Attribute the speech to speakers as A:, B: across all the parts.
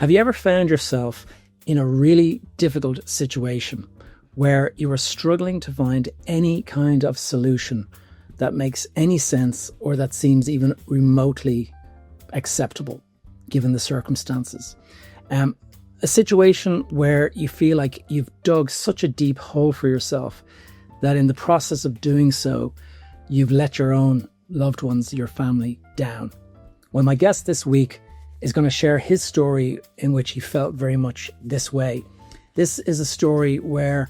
A: Have you ever found yourself in a really difficult situation where you are struggling to find any kind of solution that makes any sense or that seems even remotely acceptable given the circumstances? A situation where you feel like you've dug such a deep hole for yourself that in the process of doing so, you've let your own loved ones, your family, down. Well, my guest this week is going to share his story in which he felt very much this way. This is a story where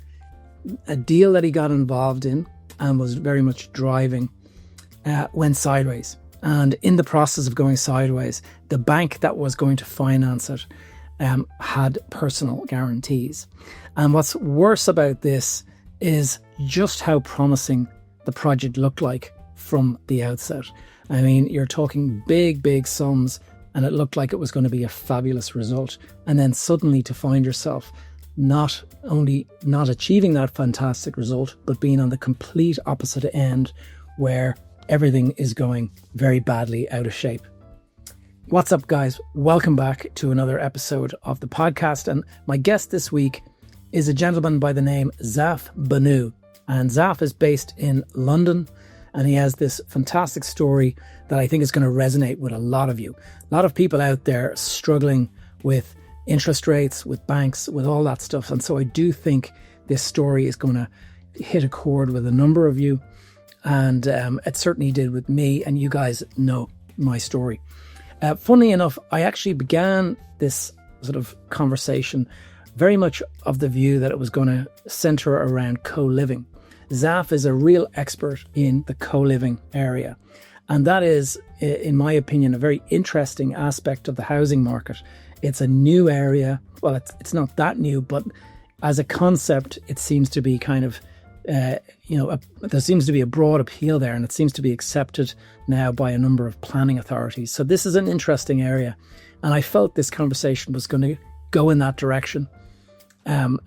A: a deal that he got involved in and was very much driving went sideways. And in the process of going sideways, the bank that was going to finance it had personal guarantees. And what's worse about this is just how promising the project looked like from the outset. I mean, you're talking big sums, and it looked like it was going to be a fabulous result. And then suddenly to find yourself not only not achieving that fantastic result, but being on the complete opposite end where everything is going very badly out of shape. What's up, guys? Welcome back to another episode of the podcast. And my guest this week is a gentleman by the name Zaf Bhunnoo. And Zaf is based in London, and he has this fantastic story that I think is going to resonate with a lot of you. A lot of people out there struggling with interest rates, with banks, with all that stuff. And so I do think this story is going to hit a chord with a number of you. And it certainly did with me, and you guys know my story. Funnily enough, I actually began this sort of conversation very much of the view that it was going to centre around co-living. Zaf is a real expert in the co-living area. And that is, in my opinion, a very interesting aspect of the housing market. It's a new area. Well, it's not that new, but as a concept, it seems to be kind of, there seems to be a broad appeal there, and it seems to be accepted now by a number of planning authorities. So this is an interesting area. And I felt this conversation was going to go in that direction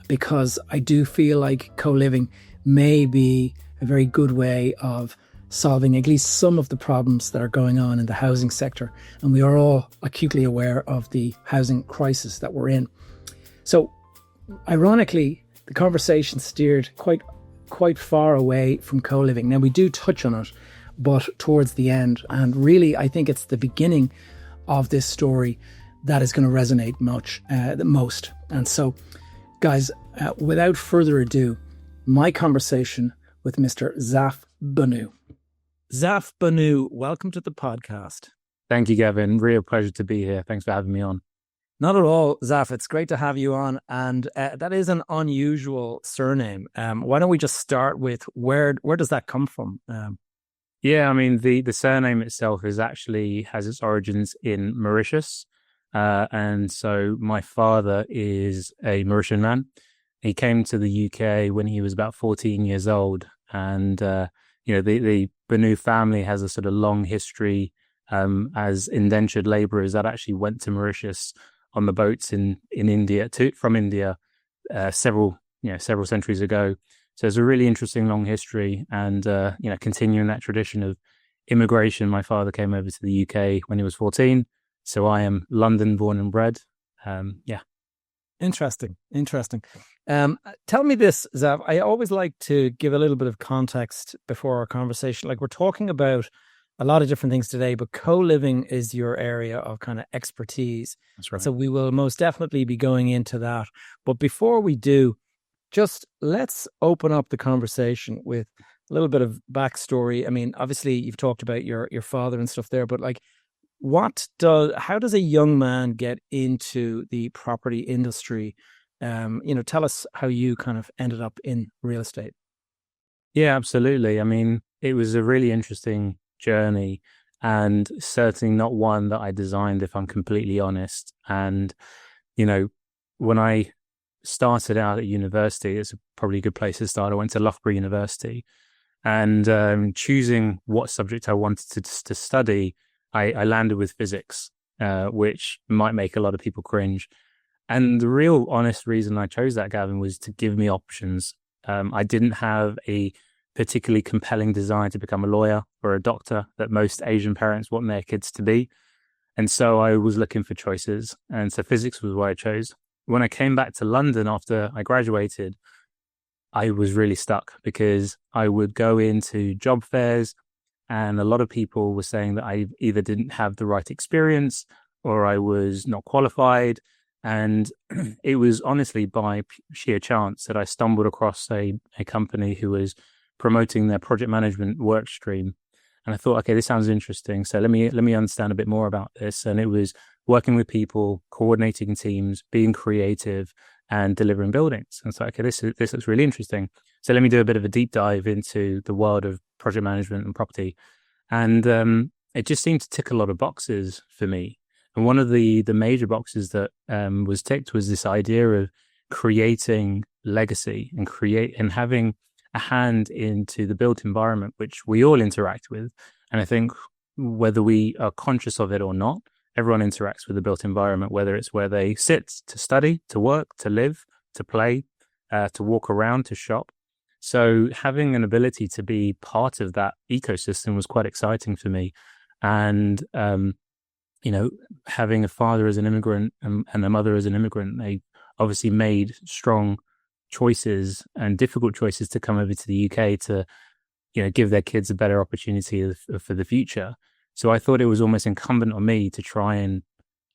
A: because I do feel like co-living may be a very good way of solving at least some of the problems that are going on in the housing sector. And we are all acutely aware of the housing crisis that we're in. So ironically, the conversation steered quite far away from co-living. Now, we do touch on it, but towards the end. And really, I think it's the beginning of this story that is going to resonate the most. And so, guys, without further ado, my conversation with Mr. Zaf Bhunnoo. Zaff Bhunnoo, welcome to the podcast.
B: Thank you, Gavin. Real pleasure to be here. Thanks for having me on.
A: Not at all, Zaf. It's great to have you on. And that is an unusual surname. Why don't we just start with where does that come from?
B: Yeah, I mean, the surname itself has its origins in Mauritius. And so my father is a Mauritian man. He came to the UK when he was about 14 years old. And, the Bhunnoo family has a sort of long history as indentured labourers that actually went to Mauritius on the boats in India from India several centuries ago. So it's a really interesting long history, and continuing that tradition of immigration. My father came over to the UK when he was 14, so I am London born and bred.
A: Interesting. Tell me this, Zav. I always like to give a little bit of context before our conversation. Like, we're talking about a lot of different things today, but co-living is your area of kind of expertise.
B: That's right.
A: So we will most definitely be going into that. But before we do, just let's open up the conversation with a little bit of backstory. I mean, obviously you've talked about your father and stuff there, but like, how does a young man get into the property industry? Tell us how you kind of ended up in real estate.
B: Yeah, absolutely. I mean, it was a really interesting journey, and certainly not one that I designed, if I'm completely honest. And, when I started out at university, it's probably a good place to start. I went to Loughborough University, and choosing what subject I wanted to study, I landed with physics, which might make a lot of people cringe. And the real honest reason I chose that, Gavin, was to give me options. I didn't have a particularly compelling desire to become a lawyer or a doctor that most Asian parents want their kids to be. And so I was looking for choices. And so physics was what I chose. When I came back to London after I graduated, I was really stuck because I would go into job fairs and a lot of people were saying that I either didn't have the right experience or I was not qualified. And it was honestly by sheer chance that I stumbled across a company who was promoting their project management work stream. And I thought, okay, this sounds interesting. So let me understand a bit more about this. And it was working with people, coordinating teams, being creative, and delivering buildings. And so, okay, this looks really interesting. So let me do a bit of a deep dive into the world of project management and property. And it just seemed to tick a lot of boxes for me. And one of the major boxes that was ticked was this idea of creating legacy and having a hand into the built environment, which we all interact with. And I think whether we are conscious of it or not, everyone interacts with the built environment, whether it's where they sit to study, to work, to live, to play, to walk around, to shop. So having an ability to be part of that ecosystem was quite exciting for me. And, having a father as an immigrant and a mother as an immigrant, they obviously made strong choices and difficult choices to come over to the UK to, give their kids a better opportunity for the future. So I thought it was almost incumbent on me to try and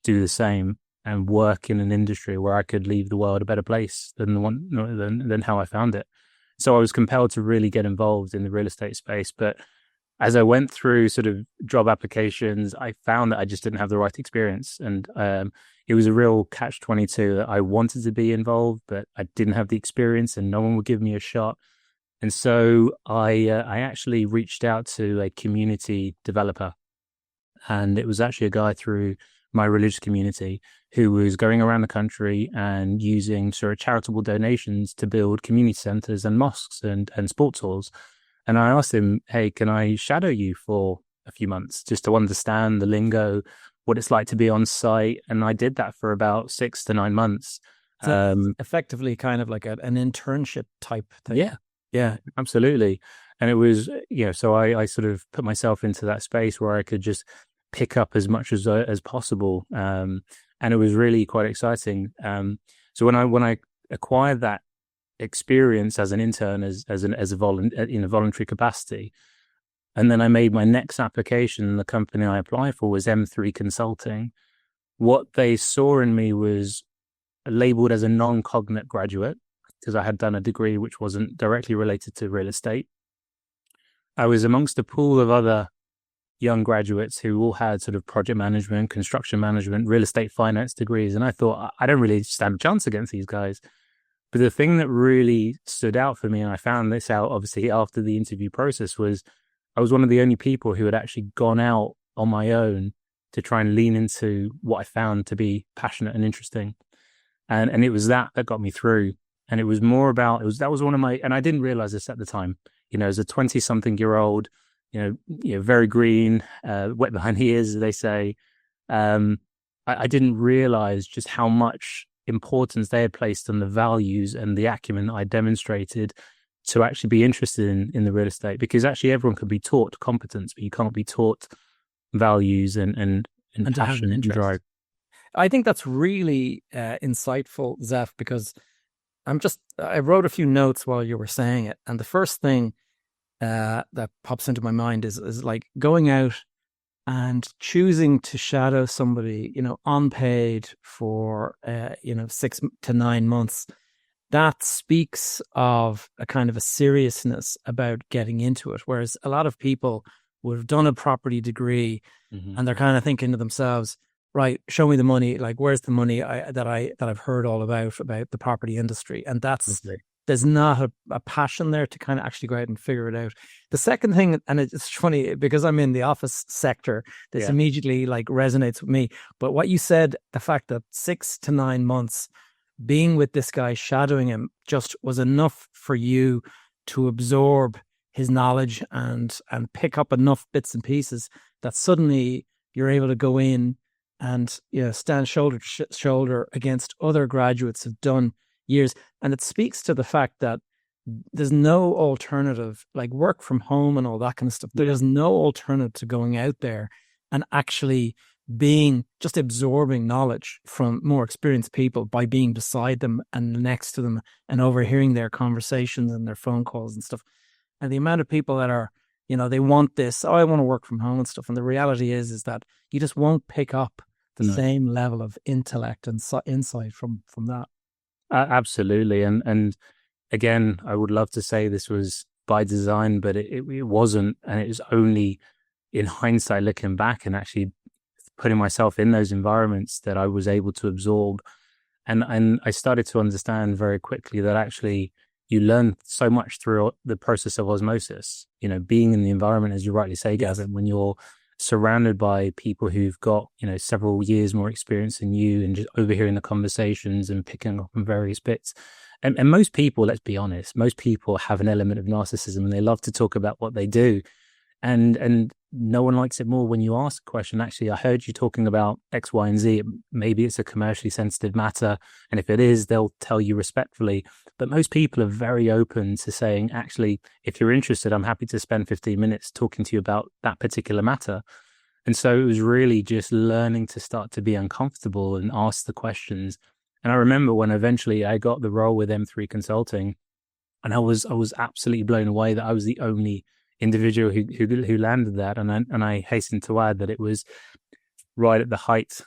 B: do the same and work in an industry where I could leave the world a better place than how I found it. So I was compelled to really get involved in the real estate space. But as I went through sort of job applications, I found that I just didn't have the right experience. And it was a real catch-22 that I wanted to be involved, but I didn't have the experience and no one would give me a shot. And so I actually reached out to a community developer. And it was actually a guy through my religious community who was going around the country and using sort of charitable donations to build community centers and mosques and sports halls. And I asked him, hey, can I shadow you for a few months just to understand the lingo, what it's like to be on site? And I did that for about 6 to 9 months.
A: So effectively kind of like an internship type thing.
B: Yeah, absolutely. And it was, so I sort of put myself into that space where I could just pick up as much as possible. And it was really quite exciting. So when I acquired that experience as an intern, in a voluntary capacity, and then I made my next application, the company I applied for was M3 Consulting. What they saw in me was labeled as a non-cognate graduate because I had done a degree which wasn't directly related to real estate. I was amongst a pool of other young graduates who all had sort of project management, construction management, real estate finance degrees. And I thought, I don't really stand a chance against these guys. But the thing that really stood out for me, and I found this out obviously after the interview process, was I was one of the only people who had actually gone out on my own to try and lean into what I found to be passionate and interesting. And it was that got me through. And it was more about, that was one of my, and I didn't realize this at the time, as a 20-something-year-old, very green, wet behind the ears, as they say. I didn't realize just how much importance they had placed on the values and the acumen I demonstrated to actually be interested in the real estate, because actually everyone can be taught competence, but you can't be taught values and passion and drive.
A: I think that's really insightful, Zaff, because I wrote a few notes while you were saying it. And the first thing that pops into my mind is like going out and choosing to shadow somebody, unpaid for, 6 to 9 months. That speaks of a kind of a seriousness about getting into it. Whereas a lot of people would have done a property degree and they're kind of thinking to themselves, right, show me the money. Like, where's the money that I've heard all about the property industry? And there's not a passion there to kind of actually go out and figure it out. The second thing, and it's funny because I'm in the office sector, this immediately like resonates with me. But what you said, the fact that 6 to 9 months being with this guy, shadowing him, just was enough for you to absorb his knowledge and pick up enough bits and pieces that suddenly you're able to go in and stand shoulder to shoulder against other graduates who've done years. And it speaks to the fact that there's no alternative, like work from home and all that kind of stuff. There's no alternative to going out there and actually just absorbing knowledge from more experienced people by being beside them and next to them and overhearing their conversations and their phone calls and stuff. And the amount of people that are, they want this, I want to work from home and stuff. And the reality is that you just won't pick up the same level of intellect and insight from that.
B: Absolutely. And again, I would love to say this was by design, but it wasn't. And it was only in hindsight, looking back and actually putting myself in those environments, that I was able to absorb. And I started to understand very quickly that actually you learn so much through the process of osmosis, being in the environment, as you rightly say, Gavin, when you're surrounded by people who've got, several years more experience than you, and just overhearing the conversations and picking up on various bits. And most people, let's be honest, most people have an element of narcissism, and they love to talk about what they do. And no one likes it more when you ask a question. Actually, I heard you talking about X, Y, and Z. Maybe it's a commercially sensitive matter. And if it is, they'll tell you respectfully. But most people are very open to saying, actually, if you're interested, I'm happy to spend 15 minutes talking to you about that particular matter. And so it was really just learning to start to be uncomfortable and ask the questions. And I remember when eventually I got the role with M3 Consulting, and I was absolutely blown away that I was the only individual who landed that. And I hasten to add that it was right at the height,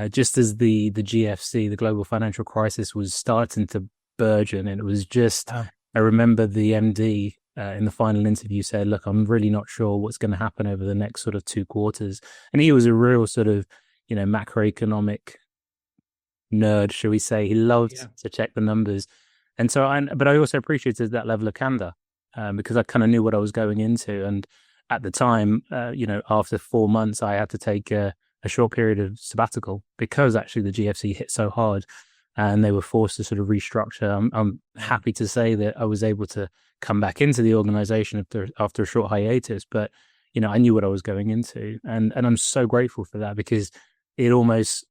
B: just as the GFC, the global financial crisis, was starting to burgeon. And it was just, I remember the MD in the final interview said, look, I'm really not sure what's going to happen over the next sort of 2 quarters. And he was a real sort of, macroeconomic nerd, shall we say. He loved to check the numbers. And so, but I also appreciated that level of candor. Because I kind of knew what I was going into. And at the time, after 4 months, I had to take a short period of sabbatical because actually the GFC hit so hard and they were forced to sort of restructure. I'm happy to say that I was able to come back into the organization after a short hiatus, but, I knew what I was going into. And I'm so grateful for that, because it almost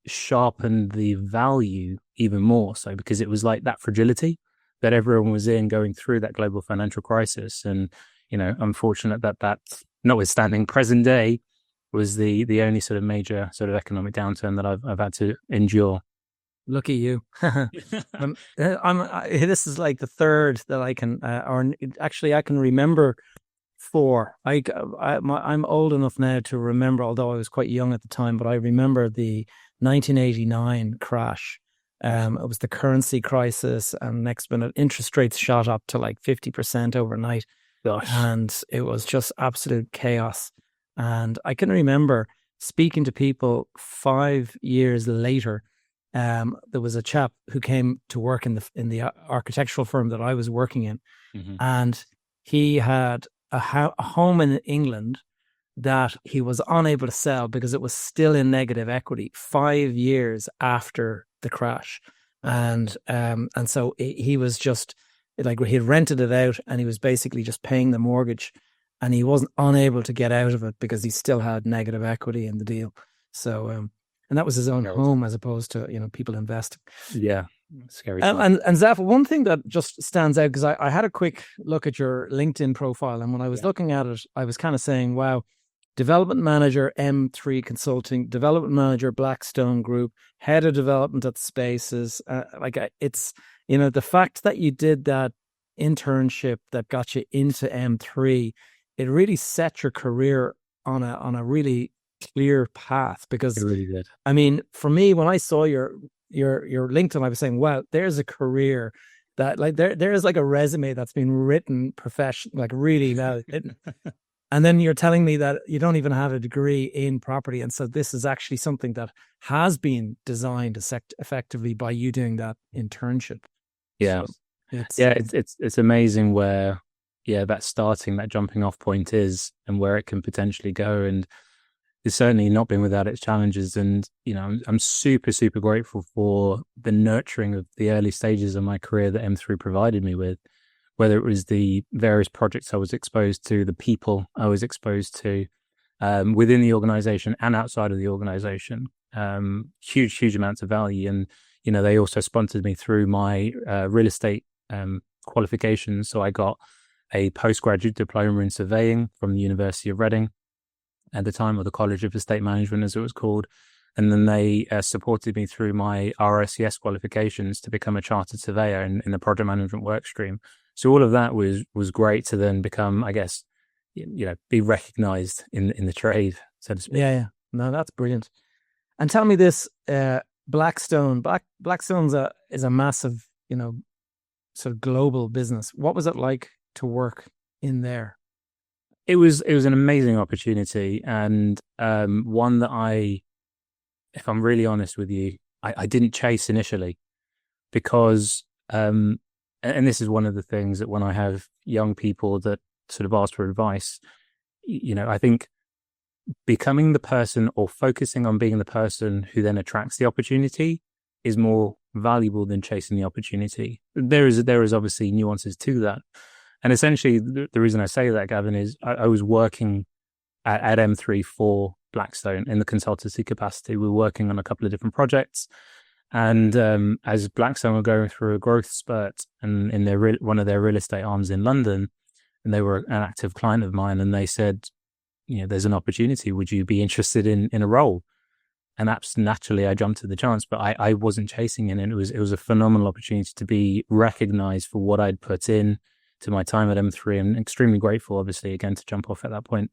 B: sharpened the value even more so, because it was like that fragility that everyone was in going through that global financial crisis. And, I'm fortunate that notwithstanding present day was the only sort of major sort of economic downturn that I've had to endure.
A: Look at you. This is like the third that I can, or actually I can remember 4. I'm old enough now to remember, although I was quite young at the time, but I remember the 1989 crash. It was the currency crisis, and next minute interest rates shot up to like 50% overnight.
B: Gosh.
A: And it was just absolute chaos. And I can remember speaking to people 5 years later. There was a chap who came to work in the architectural firm that I was working in, and he had a home in England that he was unable to sell because it was still in negative equity 5 years after the crash. And so he was just like, he had rented it out and he was basically just paying the mortgage, and he wasn't unable to get out of it because he still had negative equity in the deal. So, and that was his own home as opposed to, people investing.
B: Yeah. Scary.
A: And Zaff, one thing that just stands out, because I had a quick look at your LinkedIn profile, and when I was looking at it, I was kind of saying, wow, development manager, M3 Consulting, development manager, Blackstone Group, head of development at Spaces. It's, the fact that you did that internship that got you into M3, it really set your career on a really clear path. Because
B: it really did.
A: I mean, for me, when I saw your LinkedIn, I was saying, wow, there's a career that, like, there is like a resume that's been written like really well written. And then you're telling me that you don't even have a degree in property. And so this is actually something that has been designed effectively by you doing that internship.
B: Yeah. So it's amazing where, that jumping off point is, and where it can potentially go. And it's certainly not been without its challenges. And, I'm super, super grateful for the nurturing of the early stages of my career that M3 provided me with, whether it was the various projects I was exposed to, the people I was exposed to within the organization and outside of the organization. Huge amounts of value. And, they also sponsored me through my real estate qualifications. So I got a postgraduate diploma in surveying from the University of Reading. at the time, or the College of Estate Management, as it was called. And then they supported me through my RSCS qualifications to become a chartered surveyor in the project management work stream. So all of that was great to then become, I guess, be recognized in the trade, so to speak.
A: Yeah. No, that's brilliant. And tell me this, Blackstone. Blackstone's is a massive, sort of global business. What was it like to work in there?
B: It was an amazing opportunity, and one that if I'm really honest with you, I didn't chase initially because, and this is one of the things that when I have young people that sort of ask for advice, I think becoming the person or focusing on being the person who then attracts the opportunity is more valuable than chasing the opportunity. There is obviously nuances to that. And essentially the reason I say that, Gavin, is I was working at M3 for Blackstone in the consultancy capacity. We were working on a couple of different projects. And as Blackstone were going through a growth spurt and in one of their real estate arms in London, and they were an active client of mine, and they said, there's an opportunity. Would you be interested in a role? And naturally, I jumped at the chance, but I wasn't chasing it. And it was a phenomenal opportunity to be recognized for what I'd put in to my time at M3. I'm extremely grateful, obviously, again, to jump off at that point.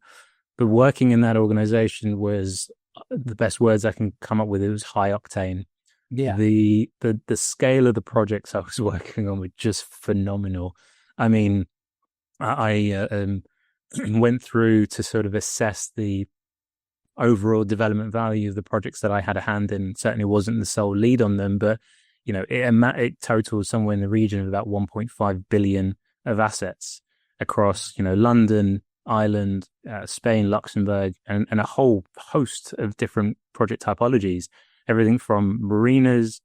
B: But working in that organization was the best words I can come up with. It was high octane.
A: Yeah.
B: The scale of the projects I was working on were just phenomenal. I mean, I went through to sort of assess the overall development value of the projects that I had a hand in. Certainly wasn't the sole lead on them, but it totaled somewhere in the region of about 1.5 billion of assets across London, Ireland, Spain, Luxembourg, and a whole host of different project typologies. Everything from marinas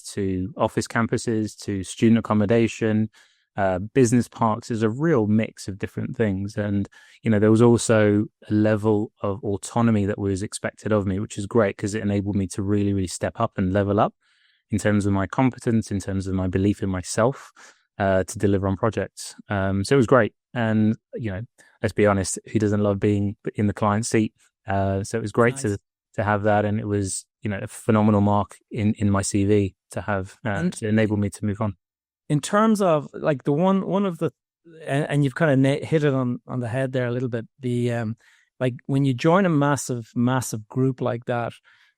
B: to office campuses to student accommodation, business parks. Is a real mix of different things. And, there was also a level of autonomy that was expected of me, which is great because it enabled me to really, really step up and level up in terms of my competence, in terms of my belief in myself, to deliver on projects. So it was great. And, let's be honest, who doesn't love being in the client seat? So it was great to have that. And it was, a phenomenal mark in my CV to have to enable me to move on.
A: In terms of like the one of the, and you've kind of hit it on the head there a little bit. The like when you join a massive group like that,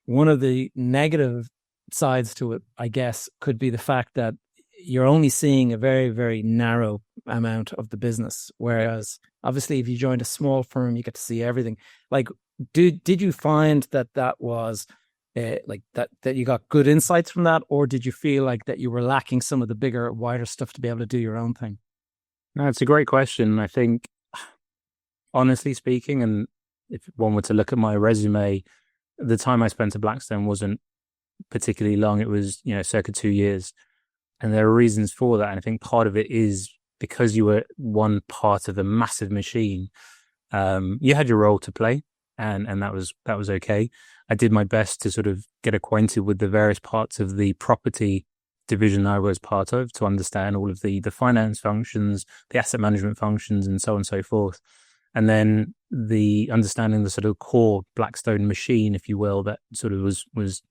A: one of the negative sides to it, I guess, could be the fact that you're only seeing a very, very narrow amount of the business. Whereas obviously if you joined a small firm, you get to see everything. Like, did you find that was like that you got good insights from that, or did you feel like that you were lacking some of the bigger, wider stuff to be able to do your own thing?
B: No, it's a great question. I think, honestly speaking, and if one were to look at my resume, the time I spent at Blackstone wasn't particularly long. It was, circa 2 years. And there are reasons for that. And I think part of it is because you were one part of a massive machine. You had your role to play, and that was okay. I did my best to sort of get acquainted with the various parts of the property division I was part of to understand all of the finance functions, the asset management functions, and so on and so forth. And then the understanding the sort of core Blackstone machine, if you will, that sort of was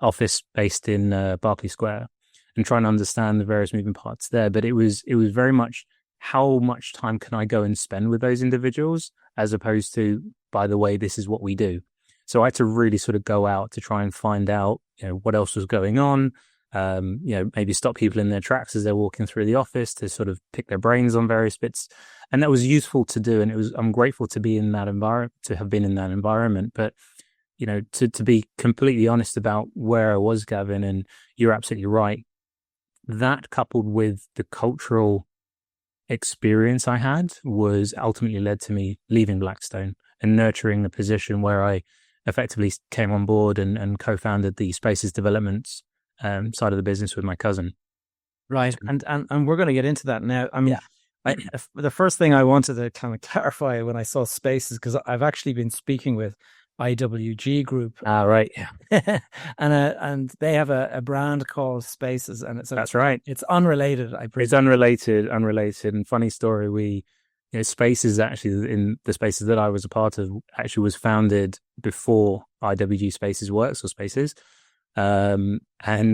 B: office based in Berkeley Square, and trying to understand the various moving parts there. But it was very much how much time can I go and spend with those individuals, as opposed to, by the way, this is what we do. So I had to really sort of go out to try and find out, what else was going on. Maybe stop people in their tracks as they're walking through the office to sort of pick their brains on various bits. And that was useful to do. And I'm grateful to be in that environment, to have been in that environment. But, to be completely honest about where I was, Gavin, and you're absolutely right. That coupled with the cultural experience I had was ultimately led to me leaving Blackstone and nurturing the position where I effectively came on board and co-founded the spaces development side of the business with my cousin.
A: Right. And we're going to get into that now. I mean, the first thing I wanted to kind of clarify when I saw spaces, because I've actually been speaking with IWG Group.
B: Right. Yeah.
A: and they have a brand called Spaces, and
B: that's right.
A: It's unrelated.
B: It's unrelated. And funny story, we Spaces actually, in the Spaces that I was a part of, actually was founded before IWG Spaces Works or Spaces. And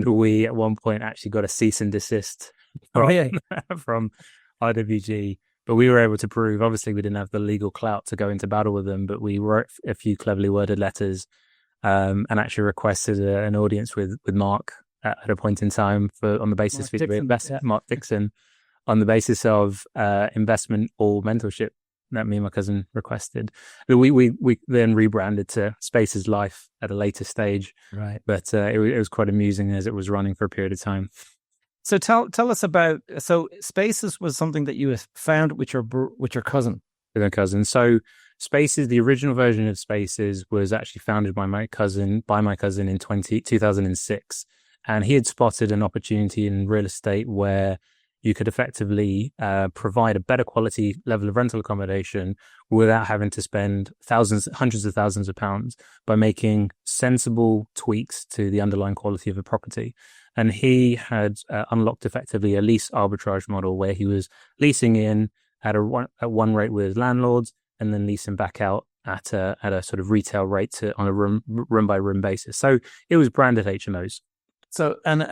B: we at one point actually got a cease and desist from IWG, but we were able to prove, obviously we didn't have the legal clout to go into battle with them, but we wrote a few cleverly worded letters, and actually requested an audience with Mark at a point in time on the basis Mark Dixon, on the basis of investment or mentorship that me and my cousin requested. We then rebranded to Spaces Life at a later stage,
A: right?
B: But it was quite amusing as it was running for a period of time.
A: So tell us about, so Spaces was something that you found with your cousin.
B: With my cousin. So Spaces, the original version of Spaces, was actually founded by my cousin in 2006, and he had spotted an opportunity in real estate where you could effectively provide a better quality level of rental accommodation without having to spend hundreds of thousands of pounds, by making sensible tweaks to the underlying quality of a property. And he had unlocked effectively a lease arbitrage model where he was leasing in at one rate with landlords and then leasing back out at a sort of retail rate on a room by room basis. So it was branded HMOs.
A: So, and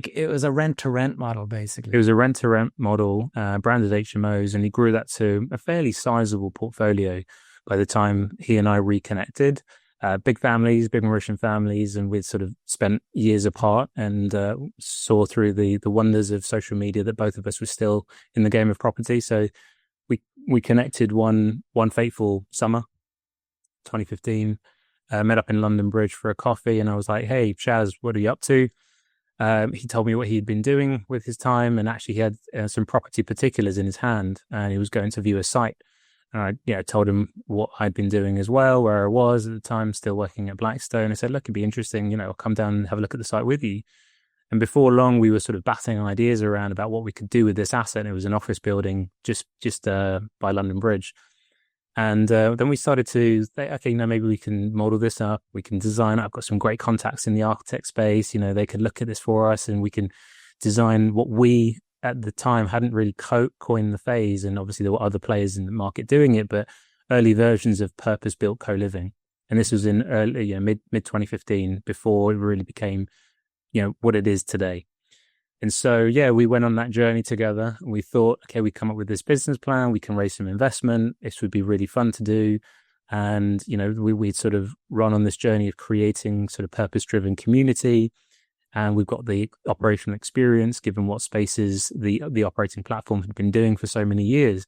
A: it was a rent-to-rent model, basically.
B: It was a rent-to-rent model, branded HMOs, and he grew that to a fairly sizable portfolio by the time he and I reconnected. Big families, big Mauritian families, and we'd sort of spent years apart, and saw through the wonders of social media that both of us were still in the game of property. So we connected one fateful summer, 2015. Met up in London Bridge for a coffee, and I was like, "Hey, Shaz, what are you up to?" He told me what he'd been doing with his time, and actually he had some property particulars in his hand, and he was going to view a site. And I told him what I'd been doing as well, where I was at the time, still working at Blackstone. I said, "Look, it'd be interesting, I'll come down and have a look at the site with you." And before long, we were sort of batting ideas around about what we could do with this asset. It was an office building just by London Bridge. And then we started to say, okay, maybe we can model this up. We can design. I've got some great contacts in the architect space. They can look at this for us, and we can design what we at the time hadn't really coined the phase. And obviously there were other players in the market doing it, but early versions of purpose-built co-living. And this was in early, mid 2015, before it really became, what it is today. And so, we went on that journey together. We thought, okay, we come up with this business plan. We can raise some investment. This would be really fun to do. And, we'd sort of run on this journey of creating sort of purpose-driven community. And we've got the operational experience, given what Spaces, the operating platform, had been doing for so many years.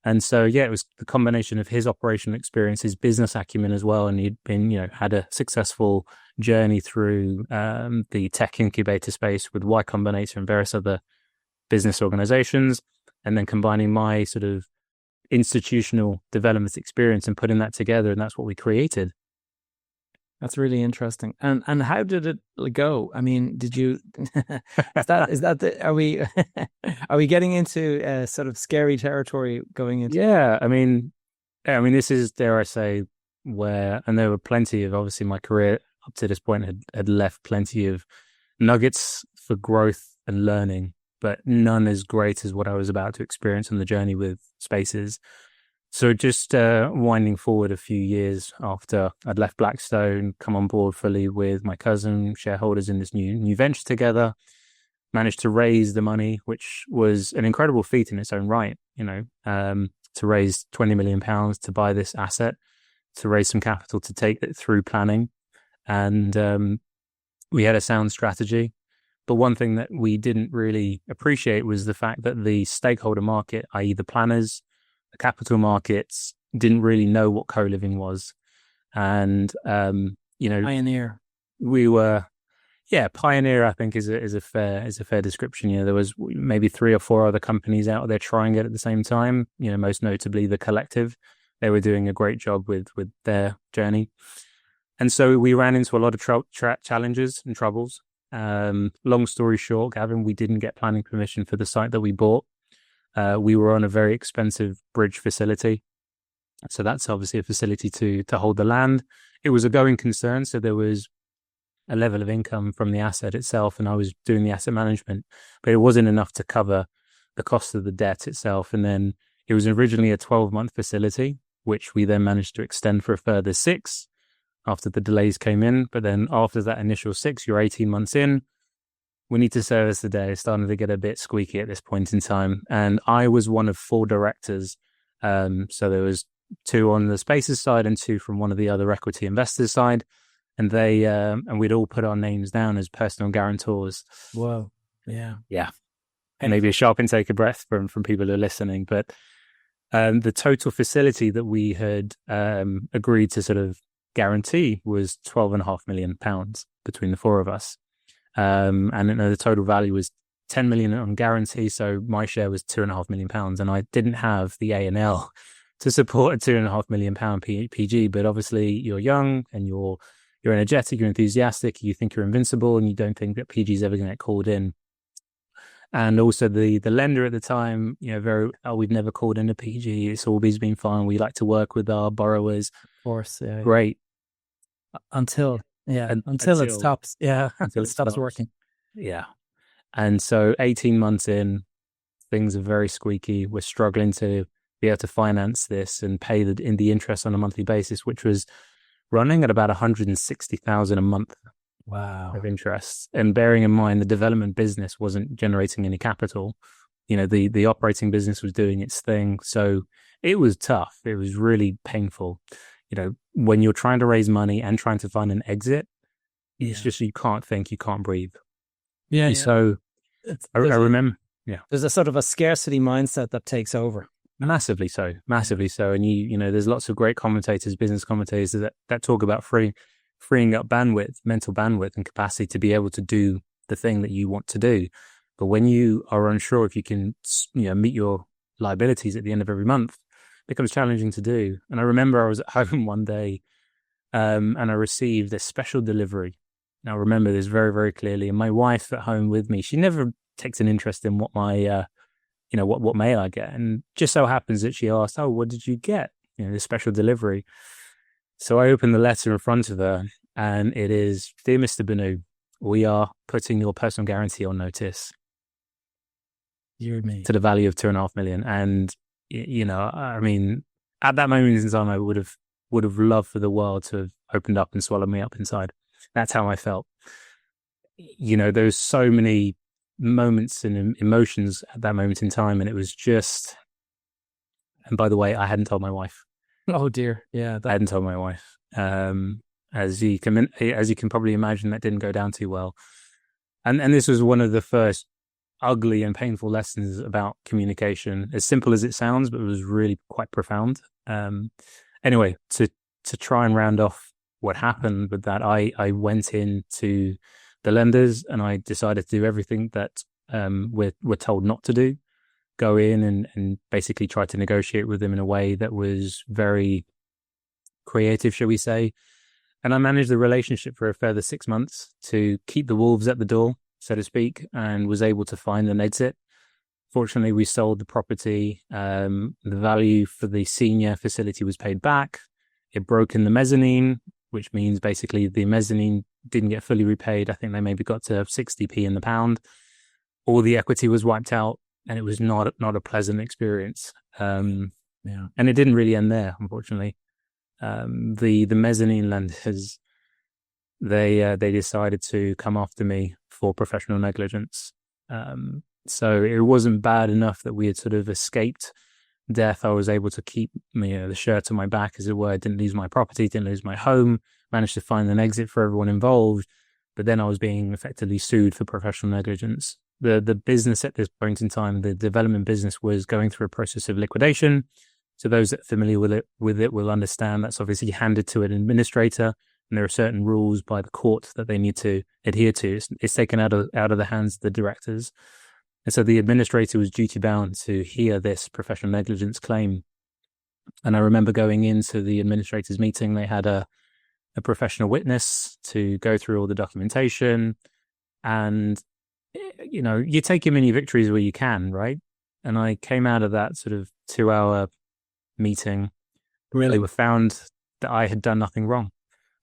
B: And so, it was the combination of his operational experience, his business acumen as well. And he'd been, had a successful journey through the tech incubator space with Y Combinator and various other business organizations. And then combining my sort of institutional development experience and putting that together. And that's what we created.
A: That's really interesting. And how did it go? I mean, did you, are we getting into sort of scary territory going into?
B: Yeah. I mean, this is, dare I say, and there were plenty of, obviously my career up to this point had left plenty of nuggets for growth and learning, but none as great as what I was about to experience on the journey with Spaces. So just winding forward a few years after I'd left Blackstone, come on board fully with my cousin, shareholders in this new venture together, managed to raise the money, which was an incredible feat in its own right, to raise £20 million to buy this asset, to raise some capital to take it through planning. And we had a sound strategy. But one thing that we didn't really appreciate was the fact that the stakeholder market, i.e. the planners, the capital markets, didn't really know what co-living was. And,
A: Pioneer.
B: We were, pioneer, I think is a fair description. There was maybe 3 or 4 other companies out there trying it at the same time, most notably The Collective. They were doing a great job with their journey. And so we ran into a lot of challenges and troubles. Long story short, Gavin, we didn't get planning permission for the site that we bought. We were on a very expensive bridge facility. So that's obviously a facility to hold the land. It was a going concern. So there was a level of income from the asset itself, and I was doing the asset management, but it wasn't enough to cover the cost of the debt itself. And then It was originally a 12-month facility, which we then managed to extend for a further 6 after the delays came in. But then after that initial 6, you're 18 months in. We need to service the day. It's starting to get a bit squeaky at this point in time. And I was one of 4 directors. So there was 2 on the Spaces side and 2 from one of the other equity investors side. And they and we'd all put our names down as personal guarantors.
A: Whoa. Yeah.
B: Yeah. And maybe a sharp intake of breath from people who are listening. But the total facility that we had agreed to sort of guarantee was £12.5 million between the 4 of us. And the total value was 10 million on guarantee. So my share was £2.5 million. And I didn't have the A&L to support a £2.5 million PG. But obviously you're young and you're energetic, you're enthusiastic, you think you're invincible, and you don't think that PG is ever going to get called in. And also the lender at the time, we've never called in a PG. It's always been fine. We like to work with our borrowers.
A: Of course. Yeah.
B: Great.
A: Until it stops. Yeah. Until it stops working.
B: Yeah. And so 18 months in, things are very squeaky. We're struggling to be able to finance this and pay the interest on a monthly basis, which was running at about 160,000 a month.
A: Wow.
B: Of interest. And bearing in mind the development business wasn't generating any capital, the operating business was doing its thing. So it was tough. It was really painful. When you're trying to raise money and trying to find an exit, it's just, you can't think, you can't breathe.
A: Yeah.
B: And so I remember,
A: there's a sort of a scarcity mindset that takes over.
B: Massively so. And there's lots of great commentators, business commentators that talk about freeing up bandwidth, mental bandwidth and capacity to be able to do the thing that you want to do. But when you are unsure if you can, meet your liabilities at the end of every month, it becomes challenging to do. And I remember I was at home one day and I received a special delivery. Now I remember this very, very clearly. And my wife at home with me, she never takes an interest in what my, what mail I get. And just so happens that she asked, "Oh, what did you get? This special delivery." So I opened the letter in front of her, and it is, "Dear Mr. Bhunnoo, we are putting your personal guarantee on notice."
A: You me.
B: To the value of £2.5 million. And, at that moment in time, I would have loved for the world to have opened up and swallowed me up inside. That's how I felt. There's so many moments and emotions at that moment in time. And it was just, and by the way, I hadn't told my wife.
A: Oh dear. Yeah.
B: I hadn't told my wife. As you can probably imagine, that didn't go down too well. And this was one of the first ugly and painful lessons about communication, as simple as it sounds, but it was really quite profound. Anyway, to try and round off what happened with that, I went into the lenders and I decided to do everything that we're told not to do. Go in and basically try to negotiate with them in a way that was very creative, shall we say. And I managed the relationship for a further 6 months to keep the wolves at the door, so to speak, and was able to find an exit. Fortunately, we sold the property. The value for the senior facility was paid back. It broke in the mezzanine, which means basically the mezzanine didn't get fully repaid. I think they maybe got to 60p in the pound. All the equity was wiped out, and it was not a pleasant experience. And it didn't really end there, unfortunately. The mezzanine lenders, they decided to come after me for professional negligence. So it wasn't bad enough that we had sort of escaped death. I was able to keep the shirt on my back, as it were. I didn't lose my property, didn't lose my home, managed to find an exit for everyone involved. But then I was being effectively sued for professional negligence. The business at this point in time, the development business, was going through a process of liquidation. So those that are familiar with it will understand that's obviously handed to an administrator, and there are certain rules by the court that they need to adhere to. It's taken out of the hands of the directors. And so the administrator was duty bound to hear this professional negligence claim. And I remember going into the administrators meeting, they had a professional witness to go through all the documentation, and you take your mini victories where you can, right? And I came out of that sort of 2-hour meeting. Really, we found that I had done nothing wrong.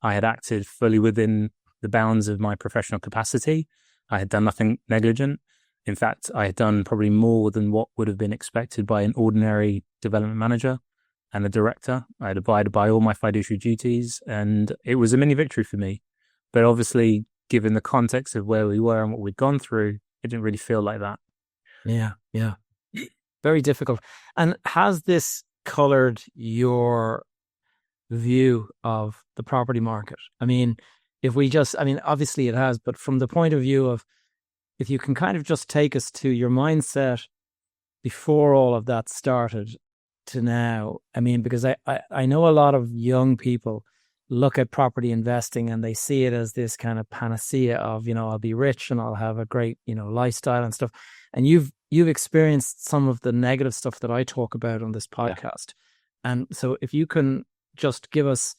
B: I had acted fully within the bounds of my professional capacity. I had done nothing negligent. In fact, I had done probably more than what would have been expected by an ordinary development manager and a director. I had abided by all my fiduciary duties, and it was a mini victory for me. But obviously, given the context of where we were and what we'd gone through, it didn't really feel like that.
A: Yeah, yeah. Very difficult. And has this colored your view of the property market? I mean, obviously it has, but from the point of view of, if you can kind of just take us to your mindset before all of that started to now. I mean, because I know a lot of young people look at property investing and they see it as this kind of panacea of, I'll be rich and I'll have a great, lifestyle and stuff. And you've experienced some of the negative stuff that I talk about on this podcast. Yeah. And so if you can just give us,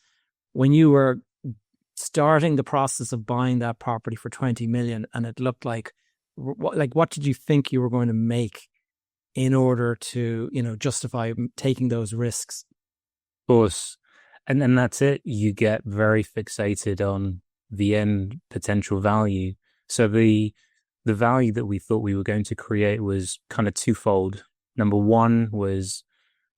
A: when you were starting the process of buying that property for 20 million and it looked like what did you think you were going to make in order to, justify taking those risks?
B: Of course. And then that's it. You get very fixated on the end potential value. So the value that we thought we were going to create was kind of twofold. Number one was,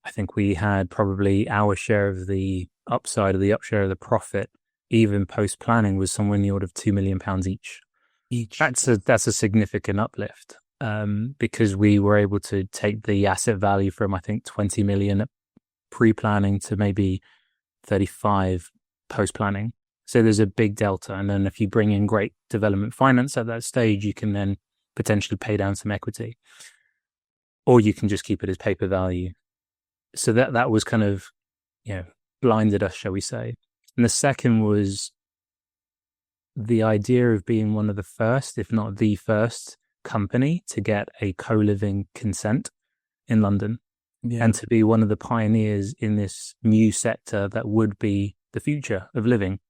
B: I think we had probably our share of the upside of the upshare of the profit, even post planning, was somewhere in the order of £2 million each. That's a significant uplift, because we were able to take the asset value from, I think, 20 million pre-planning to maybe 35 post-planning. So there's a big delta. And then if you bring in great development finance at that stage, you can then potentially pay down some equity, or you can just keep it as paper value. So that was kind of, blinded us, shall we say. And the second was the idea of being one of the first, if not the first company to get a co-living consent in London. Yeah. And to be one of the pioneers in this new sector that would be the future of living.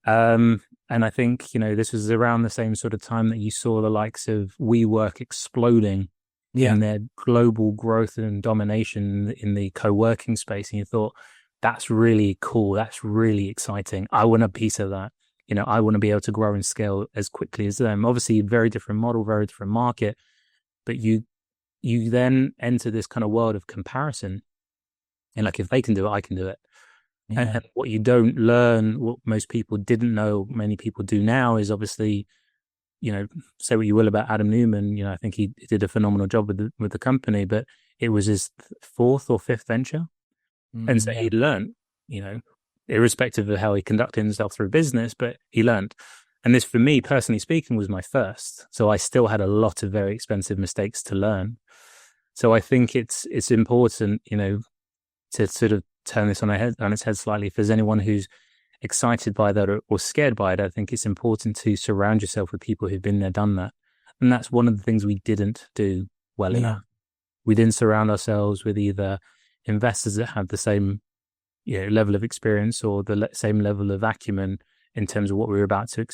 B: And I think, this was around the same sort of time that you saw the likes of WeWork exploding in their global growth and domination in the co-working space. And you thought, that's really cool. That's really exciting. I want a piece of that. I want to be able to grow and scale as quickly as them. Obviously, very different model, very different market, but you then enter this kind of world of comparison. And like, if they can do it, I can do it. Yeah. And what you don't learn, what most people didn't know, many people do now, is obviously, say what you will about Adam Newman. I think he did a phenomenal job with the company, but it was his fourth or fifth venture. And so he learned, irrespective of how he conducted himself through business, but he learned. And this, for me, personally speaking, was my first. So I still had a lot of very expensive mistakes to learn. So I think it's important, to sort of turn this on its head slightly. If there's anyone who's excited by that or scared by it, I think it's important to surround yourself with people who've been there, done that. And that's one of the things we didn't do well enough. We didn't surround ourselves with either investors that had the same level of experience or the same level of acumen in terms of what we were about to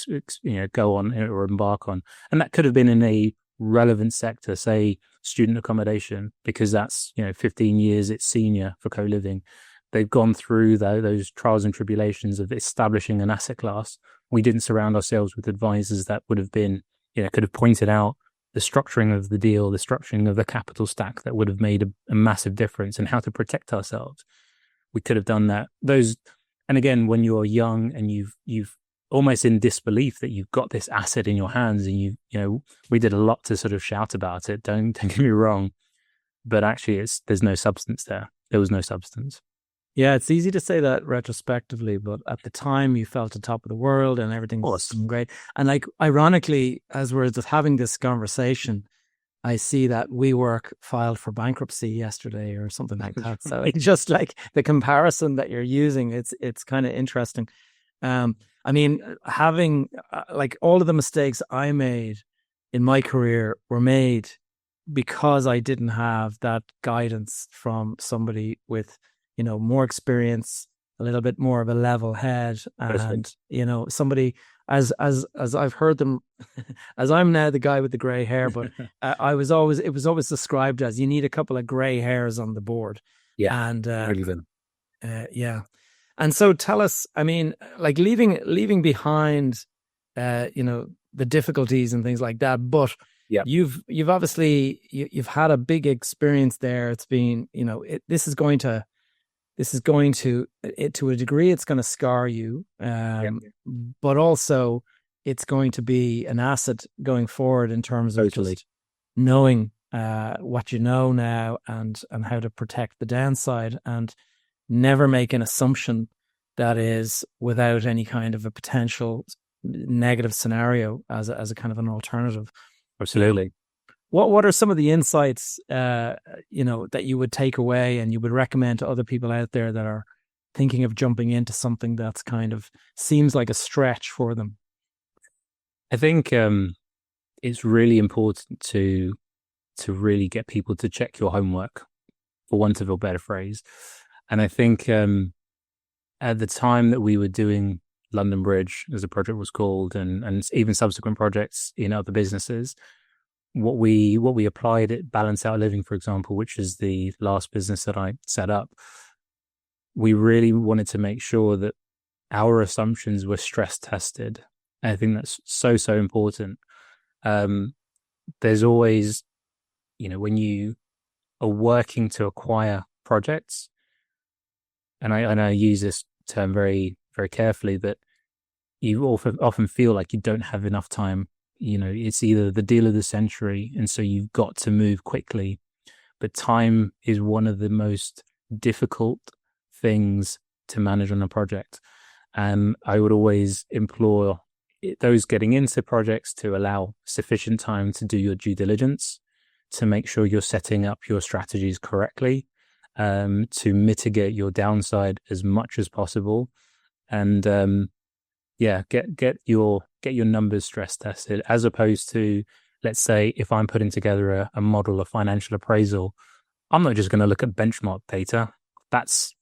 B: go on or embark on. And that could have been in a relevant sector, say student accommodation, because that's 15 years it's senior for co-living. They've gone through those trials and tribulations of establishing an asset class. We didn't surround ourselves with advisors that would have been could have pointed out the structuring of the deal, the structuring of the capital stack that would have made a massive difference, and how to protect ourselves. We could have done that. And again, when you're young and you've almost in disbelief that you've got this asset in your hands, and we did a lot to sort of shout about it. Don't get me wrong, but actually, there's no substance there. There was no substance.
A: Yeah, it's easy to say that retrospectively, but at the time you felt on top of the world and everything was great. And ironically, as we're just having this conversation, I see that WeWork filed for bankruptcy yesterday or something like that. So it's just like the comparison that you're using, it's kind of interesting. Having all of the mistakes I made in my career were made because I didn't have that guidance from somebody with more experience, a little bit more of a level head, and somebody as I've heard them, as I'm now the guy with the gray hair, but it was always described as you need a couple of gray hairs on the board.
B: Yeah,
A: and
B: yeah.
A: And so tell us, leaving behind, the difficulties and things like that, but
B: Yeah.
A: you've obviously you've had a big experience there. It's been, this is going to it, to a degree, it's going to scar you, but also it's going to be an asset going forward in terms of just knowing what you know now, and how to protect the downside, and never make an assumption that is without any kind of a potential negative scenario as a kind of an alternative.
B: Absolutely.
A: What are some of the insights that you would take away and you would recommend to other people out there that are thinking of jumping into something that's kind of seems like a stretch for them?
B: I think it's really important to really get people to check your homework, for want of a better phrase. And I think at the time that we were doing London Bridge, as the project was called, and even subsequent projects in other businesses, what we applied at Balance Out Living, for example, which is the last business that I set up, we really wanted to make sure that our assumptions were stress tested. I think that's so important. There's always, when you are working to acquire projects, and I use this term very, very carefully, that you often feel like you don't have enough time. It's either the deal of the century, and so you've got to move quickly. But time is one of the most difficult things to manage on a project. And I would always implore those getting into projects to allow sufficient time to do your due diligence, to make sure you're setting up your strategies correctly, to mitigate your downside as much as possible, and get your numbers stress tested, as opposed to, let's say, if I'm putting together a model of financial appraisal, I'm not just going to look at benchmark data. That's,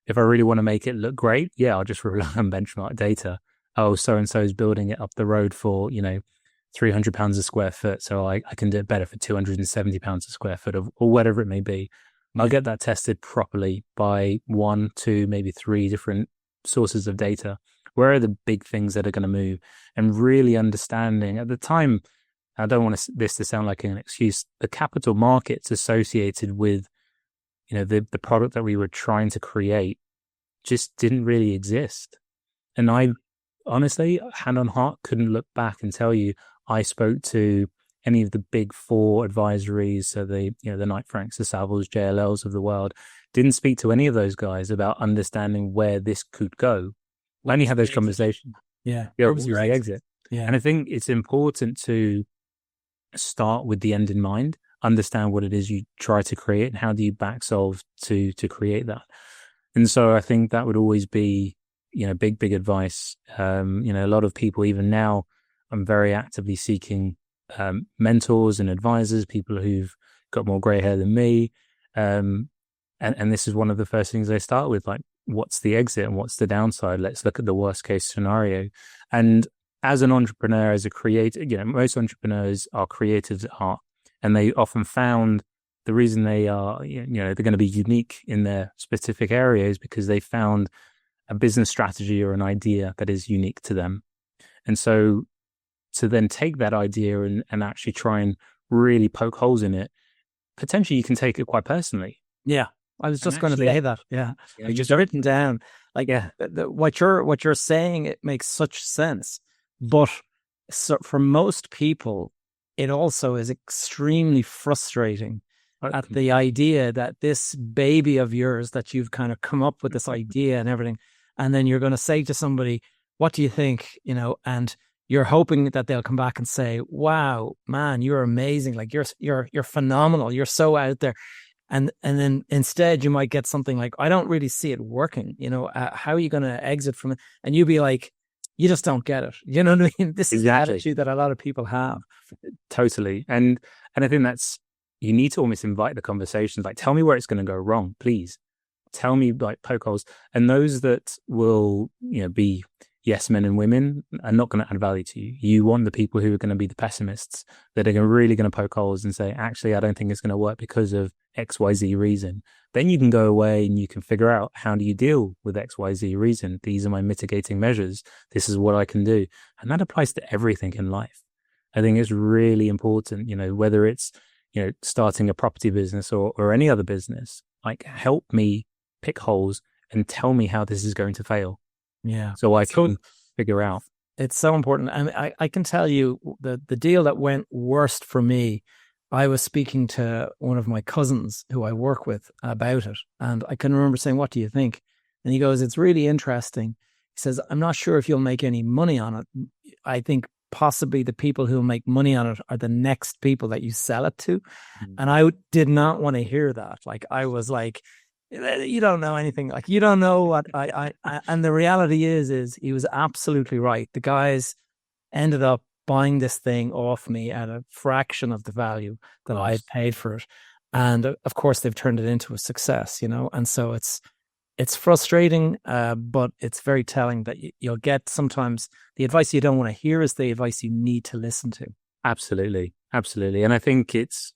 B: if I really want to make it look great, I'll just rely on benchmark data. Oh, so-and-so is building it up the road for, £300 a square foot, so I can do it better for £270 a square foot, or whatever it may be. I'll get that tested properly by 1, 2, maybe 3 different sources of data. Where are the big things that are going to move? And really understanding, at the time, I don't want this to sound like an excuse, the capital markets associated with, the product that we were trying to create just didn't really exist. And I honestly, hand on heart, couldn't look back and tell you I spoke to any of the big 4 advisories, so the Knight Franks, the Savills, JLLs of the world. Didn't speak to any of those guys about understanding where this could go. I only had those conversations.
A: Where was
B: your exit? And I think it's important to start with the end in mind, understand what it is you try to create, and how do you back solve to create that. And so I think that would always be, big advice. A lot of people, even now, I'm very actively seeking mentors and advisors, people who've got more gray hair than me. And this is one of the first things they start with, like, what's the exit and what's the downside? Let's look at the worst case scenario. And as an entrepreneur, as a creator, most entrepreneurs are creatives at heart, and they often found the reason they are, they're going to be unique in their specific areas because they found a business strategy or an idea that is unique to them. And so to then take that idea and actually try and really poke holes in it, potentially you can take it quite personally.
A: Yeah. I was just going to say that. Yeah. You just written down, like, what you're saying, it makes such sense. But so for most people, it also is extremely frustrating at the idea that this baby of yours, that you've kind of come up with this idea and everything, and then you're going to say to somebody, what do you think? And you're hoping that they'll come back and say, wow, man, you're amazing. Like, you're phenomenal. You're so out there. And then instead you might get something like, I don't really see it working. How are you going to exit from it? And you'd be like, you just don't get it. You know what I mean? This is the attitude that a lot of people have.
B: Totally. And I think you need to almost invite the conversations, like, tell me where it's going to go wrong, please. Tell me, like, poke holes. And those that will, be yes men and women are not going to add value to you. You want the people who are going to be the pessimists, that are really going to poke holes and say, actually, I don't think it's going to work because of XYZ reason. Then you can go away and you can figure out, how do you deal with XYZ reason? These are my mitigating measures. This is what I can do. And that applies to everything in life. I think it's really important, whether it's, starting a property business or any other business, like help me pick holes and tell me how this is going to fail
A: Yeah.
B: so I can figure out.
A: It's so important. And I can tell you the deal that went worst for me, I was speaking to one of my cousins who I work with about it. And I can remember saying, what do you think? And he goes, it's really interesting. He says, I'm not sure if you'll make any money on it. I think possibly the people who'll make money on it are the next people that you sell it to. And I did not want to hear that. Like, I was like, you don't know anything. Like, you don't know what and the reality is he was absolutely right. The guys ended up buying this thing off me at a fraction of the value that I had paid for it. And of course they've turned it into a success, and so it's frustrating, but it's very telling that you'll get sometimes the advice you don't want to hear is the advice you need to listen to.
B: Absolutely. Absolutely. And I think it's,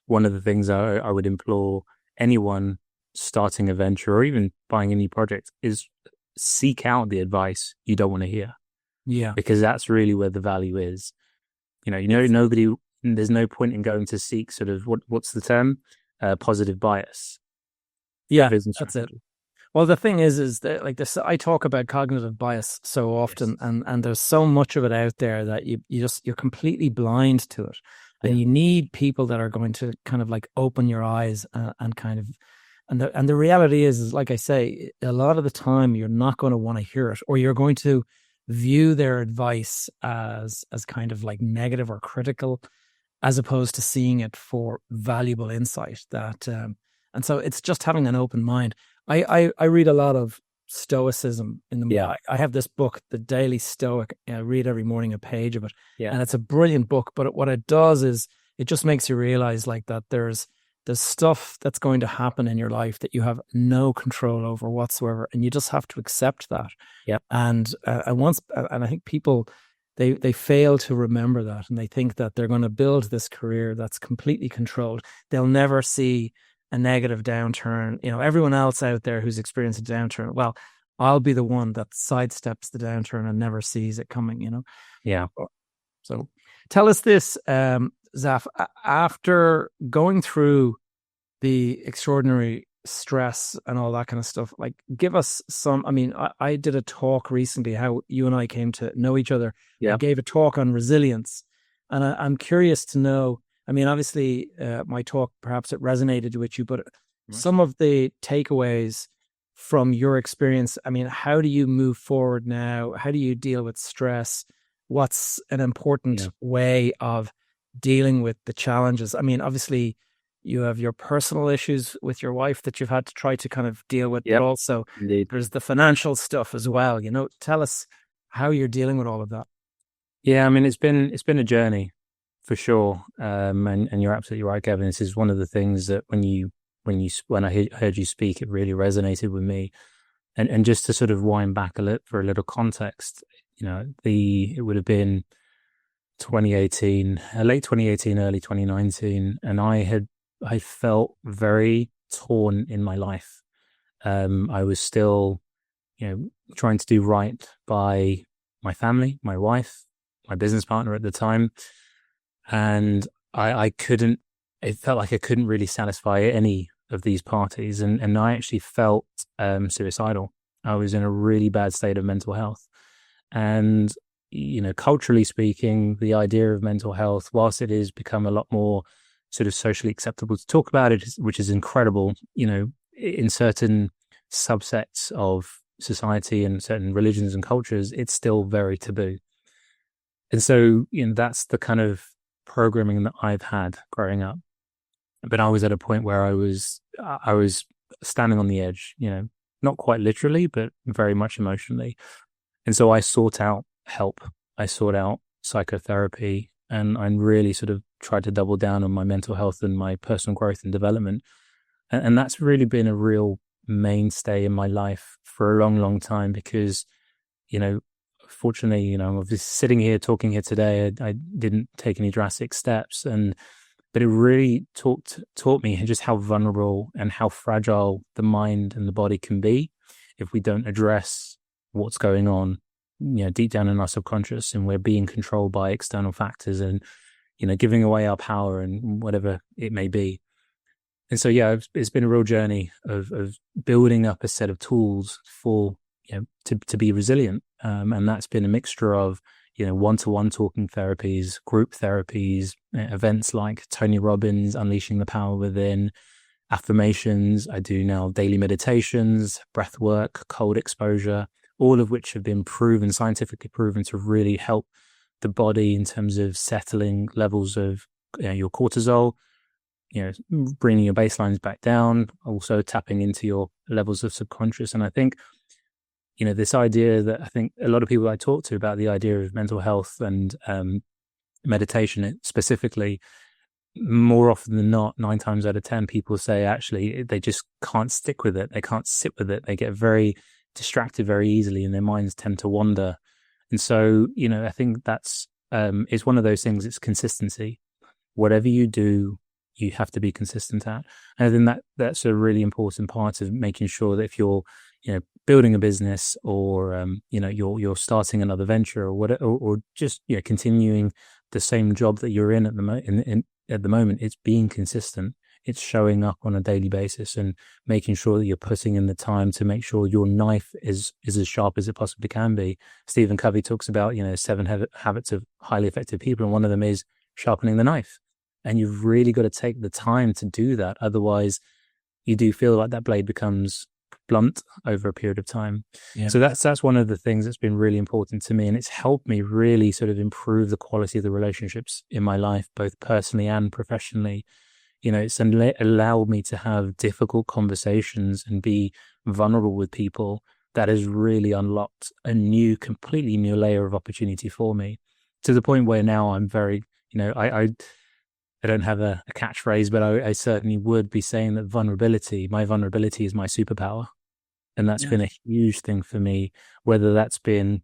B: one of the things I would implore anyone starting a venture or even buying a new project is seek out the advice you don't want to hear.
A: Yeah.
B: Because that's really where the value is. Nobody, there's no point in going to seek sort of what's the term? Positive bias.
A: Yeah, that's it. Well, the thing is that like this, I talk about cognitive bias so often, yes. and there's so much of it out there that you're completely blind to it, and you need people that are going to kind of like open your eyes and kind of, and the reality is like I say, a lot of the time you're not going to want to hear it, or you're going to view their advice as kind of like negative or critical, as opposed to seeing it for valuable insight. That and so it's just having an open mind. I read a lot of Stoicism in the I have this book, The Daily Stoic. I read every morning a page of it, and it's a brilliant book. But what it does is it just makes you realize like that there's stuff that's going to happen in your life that you have no control over whatsoever, and you just have to accept that.
B: Yeah.
A: And I think people they fail to remember that, and they think that they're going to build this career that's completely controlled. They'll never see a negative downturn. Everyone else out there who's experienced a downturn, well, I'll be the one that sidesteps the downturn and never sees it coming,
B: Yeah.
A: So tell us this, Zaff, after going through the extraordinary stress and all that kind of stuff, like give us some, I did a talk recently, how you and I came to know each other.
B: Yeah.
A: I gave a talk on resilience, and I'm curious to know, obviously, my talk, perhaps it resonated with you, but some of the takeaways from your experience, how do you move forward now? How do you deal with stress? What's an important way of dealing with the challenges? Obviously, you have your personal issues with your wife that you've had to try to kind of deal with, but also there's the financial stuff as well. Tell us how you're dealing with all of that.
B: Yeah, it's been a journey. For sure, and you're absolutely right, Kevin. This is one of the things that when I heard you speak, it really resonated with me. And just to sort of wind back for a little context, it would have been 2018, late 2018, early 2019, and I felt very torn in my life. I was still, trying to do right by my family, my wife, my business partner at the time. And it felt like I couldn't really satisfy any of these parties. And I actually felt suicidal. I was in a really bad state of mental health. And, culturally speaking, the idea of mental health, whilst it has become a lot more sort of socially acceptable to talk about it, which is incredible, in certain subsets of society and certain religions and cultures, it's still very taboo. And so, that's the kind of programming that I've had growing up. But I was at a point where I was standing on the edge, not quite literally, but very much emotionally. And so I sought out help. I sought out psychotherapy, and I really sort of tried to double down on my mental health and my personal growth and development. And that's really been a real mainstay in my life for a long, long time because, fortunately, I'm just sitting here talking here today. I didn't take any drastic steps, but it really taught me just how vulnerable and how fragile the mind and the body can be if we don't address what's going on deep down in our subconscious, and we're being controlled by external factors and, giving away our power and whatever it may be. And so, yeah, it's been a real journey of building up a set of tools for, to be resilient. And that's been a mixture of, one-to-one talking therapies, group therapies, events like Tony Robbins, Unleashing the Power Within, affirmations. I do now daily meditations, breath work, cold exposure, all of which have been scientifically proven to really help the body in terms of settling levels of your cortisol, bringing your baselines back down, also tapping into your levels of subconscious. And I think, this idea that I think a lot of people I talk to about the idea of mental health and meditation specifically, more often than not, 9 times out of 10, people say actually they just can't stick with it. They can't sit with it. They get very distracted very easily and their minds tend to wander. And so, I think that's, it's one of those things, it's consistency. Whatever you do, you have to be consistent at. And I think that's a really important part of making sure that if you're, building a business or, you're starting another venture or whatever, or just, continuing the same job that you're in at the moment, it's being consistent. It's showing up on a daily basis and making sure that you're putting in the time to make sure your knife is as sharp as it possibly can be. Stephen Covey talks about, 7 habits of highly effective people. And one of them is sharpening the knife. And you've really got to take the time to do that. Otherwise, you do feel like that blade becomes blunt over a period of time. Yeah. So that's one of the things that's been really important to me. And it's helped me really sort of improve the quality of the relationships in my life, both personally and professionally. It's allowed me to have difficult conversations and be vulnerable with people. That has really unlocked a completely new layer of opportunity for me, to the point where now I'm very, I don't have a catchphrase, but I certainly would be saying that my vulnerability is my superpower. And that's been a huge thing for me, whether that's been,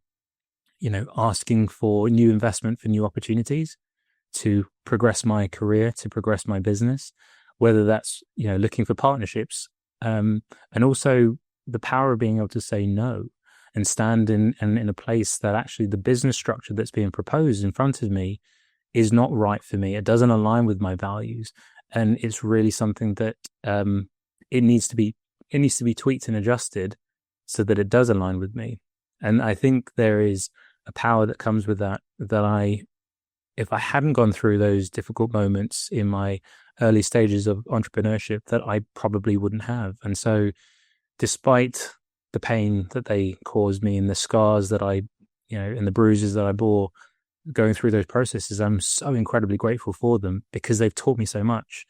B: asking for new investment for new opportunities to progress my career, to progress my business, whether that's, looking for partnerships, and also the power of being able to say no and stand in a place that actually the business structure that's being proposed in front of me is not right for me. It doesn't align with my values. And it's really something that it needs to be tweaked and adjusted so that it does align with me. And I think there is a power that comes with that if I hadn't gone through those difficult moments in my early stages of entrepreneurship, that I probably wouldn't have. And so despite the pain that they caused me and the scars that and the bruises that I bore going through those processes, I'm so incredibly grateful for them, because they've taught me so much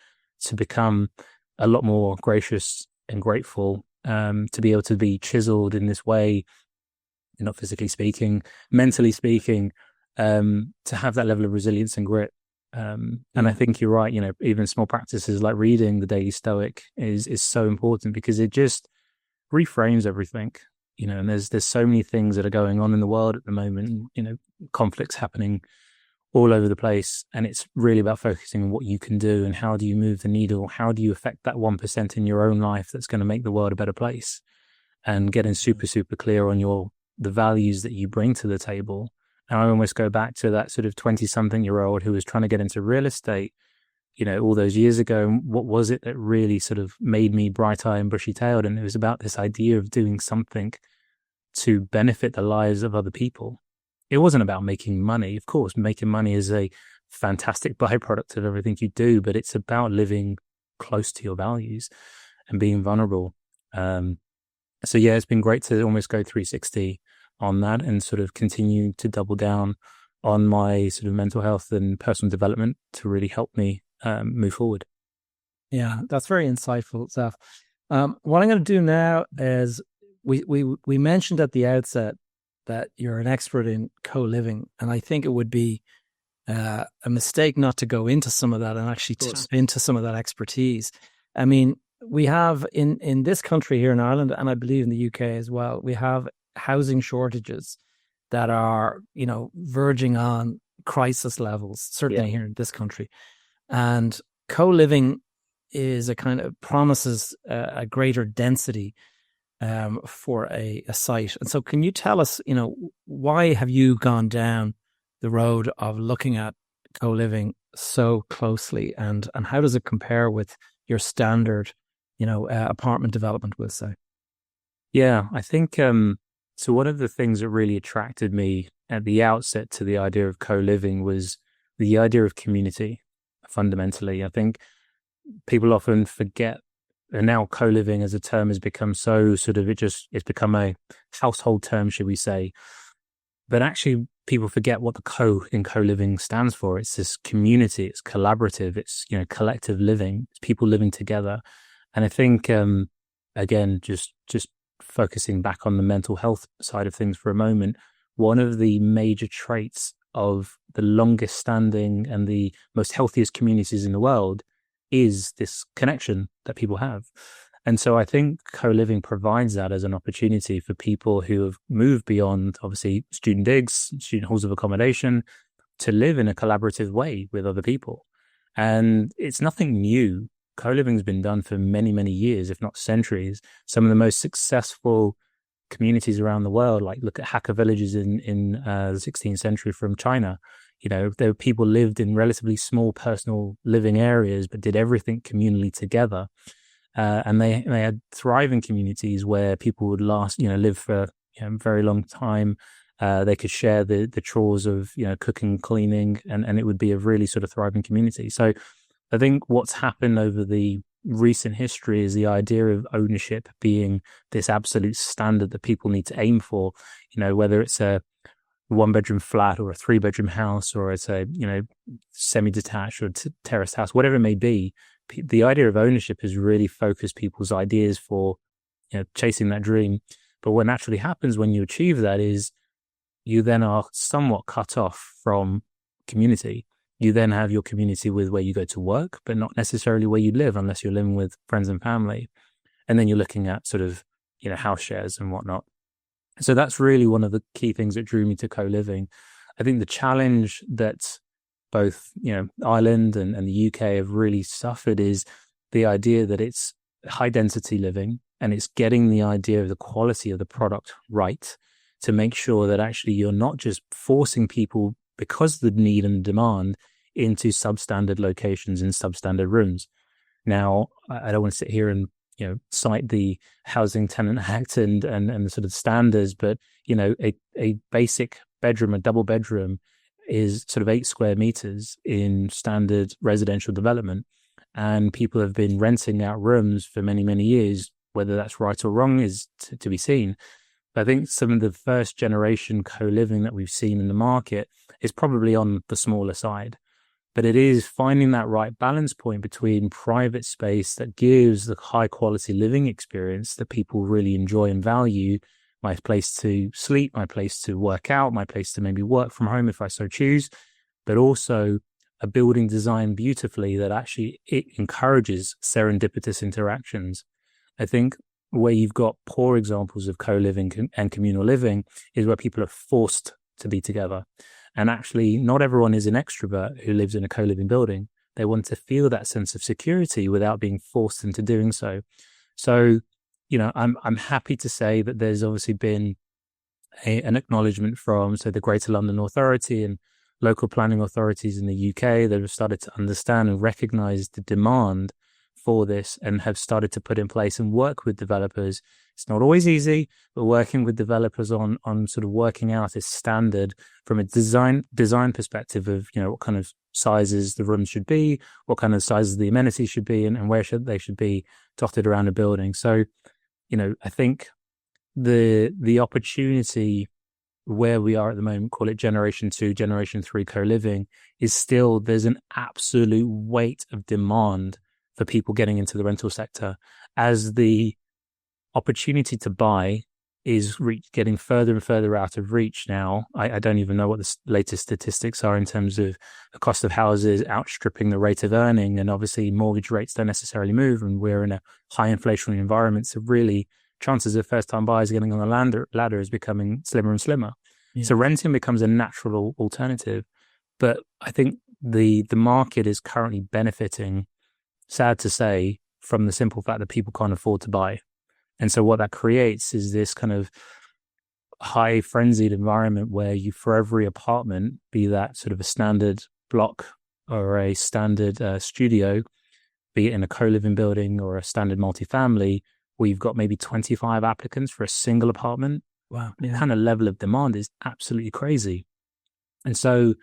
B: to become a lot more gracious and grateful, to be able to be chiseled in this way, not physically speaking, mentally speaking, to have that level of resilience and grit. And I think you're right, even small practices like reading the Daily Stoic is so important, because it just reframes everything. And there's so many things that are going on in the world at the moment, conflicts happening all over the place. And it's really about focusing on what you can do and how do you move the needle? How do you affect that 1% in your own life that's going to make the world a better place? And getting super, super clear on the values that you bring to the table. And I almost go back to that sort of 20-something-year-old who was trying to get into real estate, all those years ago. And what was it that really sort of made me bright-eyed and bushy-tailed? And it was about this idea of doing something to benefit the lives of other people. It wasn't about making money. Of course, making money is a fantastic byproduct of everything you do, but it's about living close to your values and being vulnerable. So yeah, it's been great to almost go 360 on that and sort of continue to double down on my sort of mental health and personal development to really help me move forward.
A: Yeah, that's very insightful, Zaf. What I'm going to do now is we mentioned at the outset that you're an expert in co-living, and I think it would be a mistake not to go into some of that and actually tap into some of that expertise. I mean, we have in this country here in Ireland, and I believe in the UK as well, we have housing shortages that are, verging on crisis levels, certainly here in this country. And co-living is a kind of promises a greater density for a site. And so can you tell us, why have you gone down the road of looking at co-living so closely, and how does it compare with your standard, apartment development, we'll say?
B: Yeah, I think so one of the things that really attracted me at the outset to the idea of co-living was the idea of community. Fundamentally, I think people often forget, and now co-living as a term has become so sort of, it's become a household term, should we say. But actually people forget what the co-living stands for. It's this community, it's collaborative, it's, collective living, it's people living together. And I think, again, just focusing back on the mental health side of things for a moment, one of the major traits of the longest standing and the most healthiest communities in the world is this connection that people have. And so I think co-living provides that as an opportunity for people who have moved beyond, obviously, student digs, student halls of accommodation, to live in a collaborative way with other people. And it's nothing new. Co-living has been done for many, many years, if not centuries. Some of the most successful communities around the world, like look at Hakka villages in the 16th century from China. There were people lived in relatively small personal living areas, but did everything communally together. And they had thriving communities where people would live for a very long time. They could share the chores of, cooking, cleaning, and it would be a really sort of thriving community. So I think what's happened over the recent history is the idea of ownership being this absolute standard that people need to aim for, whether it's a 1-bedroom flat or a 3-bedroom house, or it's a, semi-detached or terraced house, whatever it may be. The idea of ownership has really focused people's ideas for, chasing that dream. But what naturally happens when you achieve that is you then are somewhat cut off from community. You then have your community with where you go to work, but not necessarily where you live, unless you're living with friends and family. And then you're looking at sort of, house shares and whatnot. So that's really one of the key things that drew me to co-living. I think the challenge that both, Ireland and the UK have really suffered is the idea that it's high density living, and it's getting the idea of the quality of the product right to make sure that actually you're not just forcing people because of the need and demand into substandard locations in substandard rooms. Now, I don't want to sit here and cite the Housing Tenant Act and the sort of standards, but a basic bedroom, a double bedroom, is sort of 8 square meters in standard residential development, and people have been renting out rooms for many, many years. Whether that's right or wrong is to be seen. But I think some of the first generation co-living that we've seen in the market is probably on the smaller side. But it is finding that right balance point between private space that gives the high quality living experience that people really enjoy and value, my place to sleep, my place to work out, my place to maybe work from home if I so choose, but also a building designed beautifully that actually it encourages serendipitous interactions. I think where you've got poor examples of co-living and communal living is where people are forced to be together. And actually, not everyone is an extrovert who lives in a co-living building. They want to feel that sense of security without being forced into doing so. So, I'm happy to say that there's obviously been an acknowledgement from, the Greater London Authority and local planning authorities in the UK that have started to understand and recognise the demand for this and have started to put in place and work with developers. It's not always easy, but working with developers on sort of working out a standard from a design perspective of, what kind of sizes the rooms should be, what kind of sizes the amenities should be, and where they should be dotted around a building. So, I think the opportunity where we are at the moment, call it generation 2, generation 3 co-living, is still, there's an absolute weight of demand for people getting into the rental sector as the opportunity to buy is getting further and further out of reach now. I don't even know what the latest statistics are in terms of the cost of houses outstripping the rate of earning, and obviously mortgage rates don't necessarily move, and we're in a high inflationary environment, so really chances of first-time buyers getting on the ladder is becoming slimmer and slimmer. Yeah. So renting becomes a natural alternative, but I think the market is currently benefiting, sad to say, from the simple fact that people can't afford to buy. And so what that creates is this kind of high frenzied environment where you, for every apartment, be that sort of a standard block or a standard studio, be it in a co-living building or a standard multifamily, where you've got maybe 25 applicants for a single apartment.
A: Wow.
B: The kind of level of demand is absolutely crazy. And so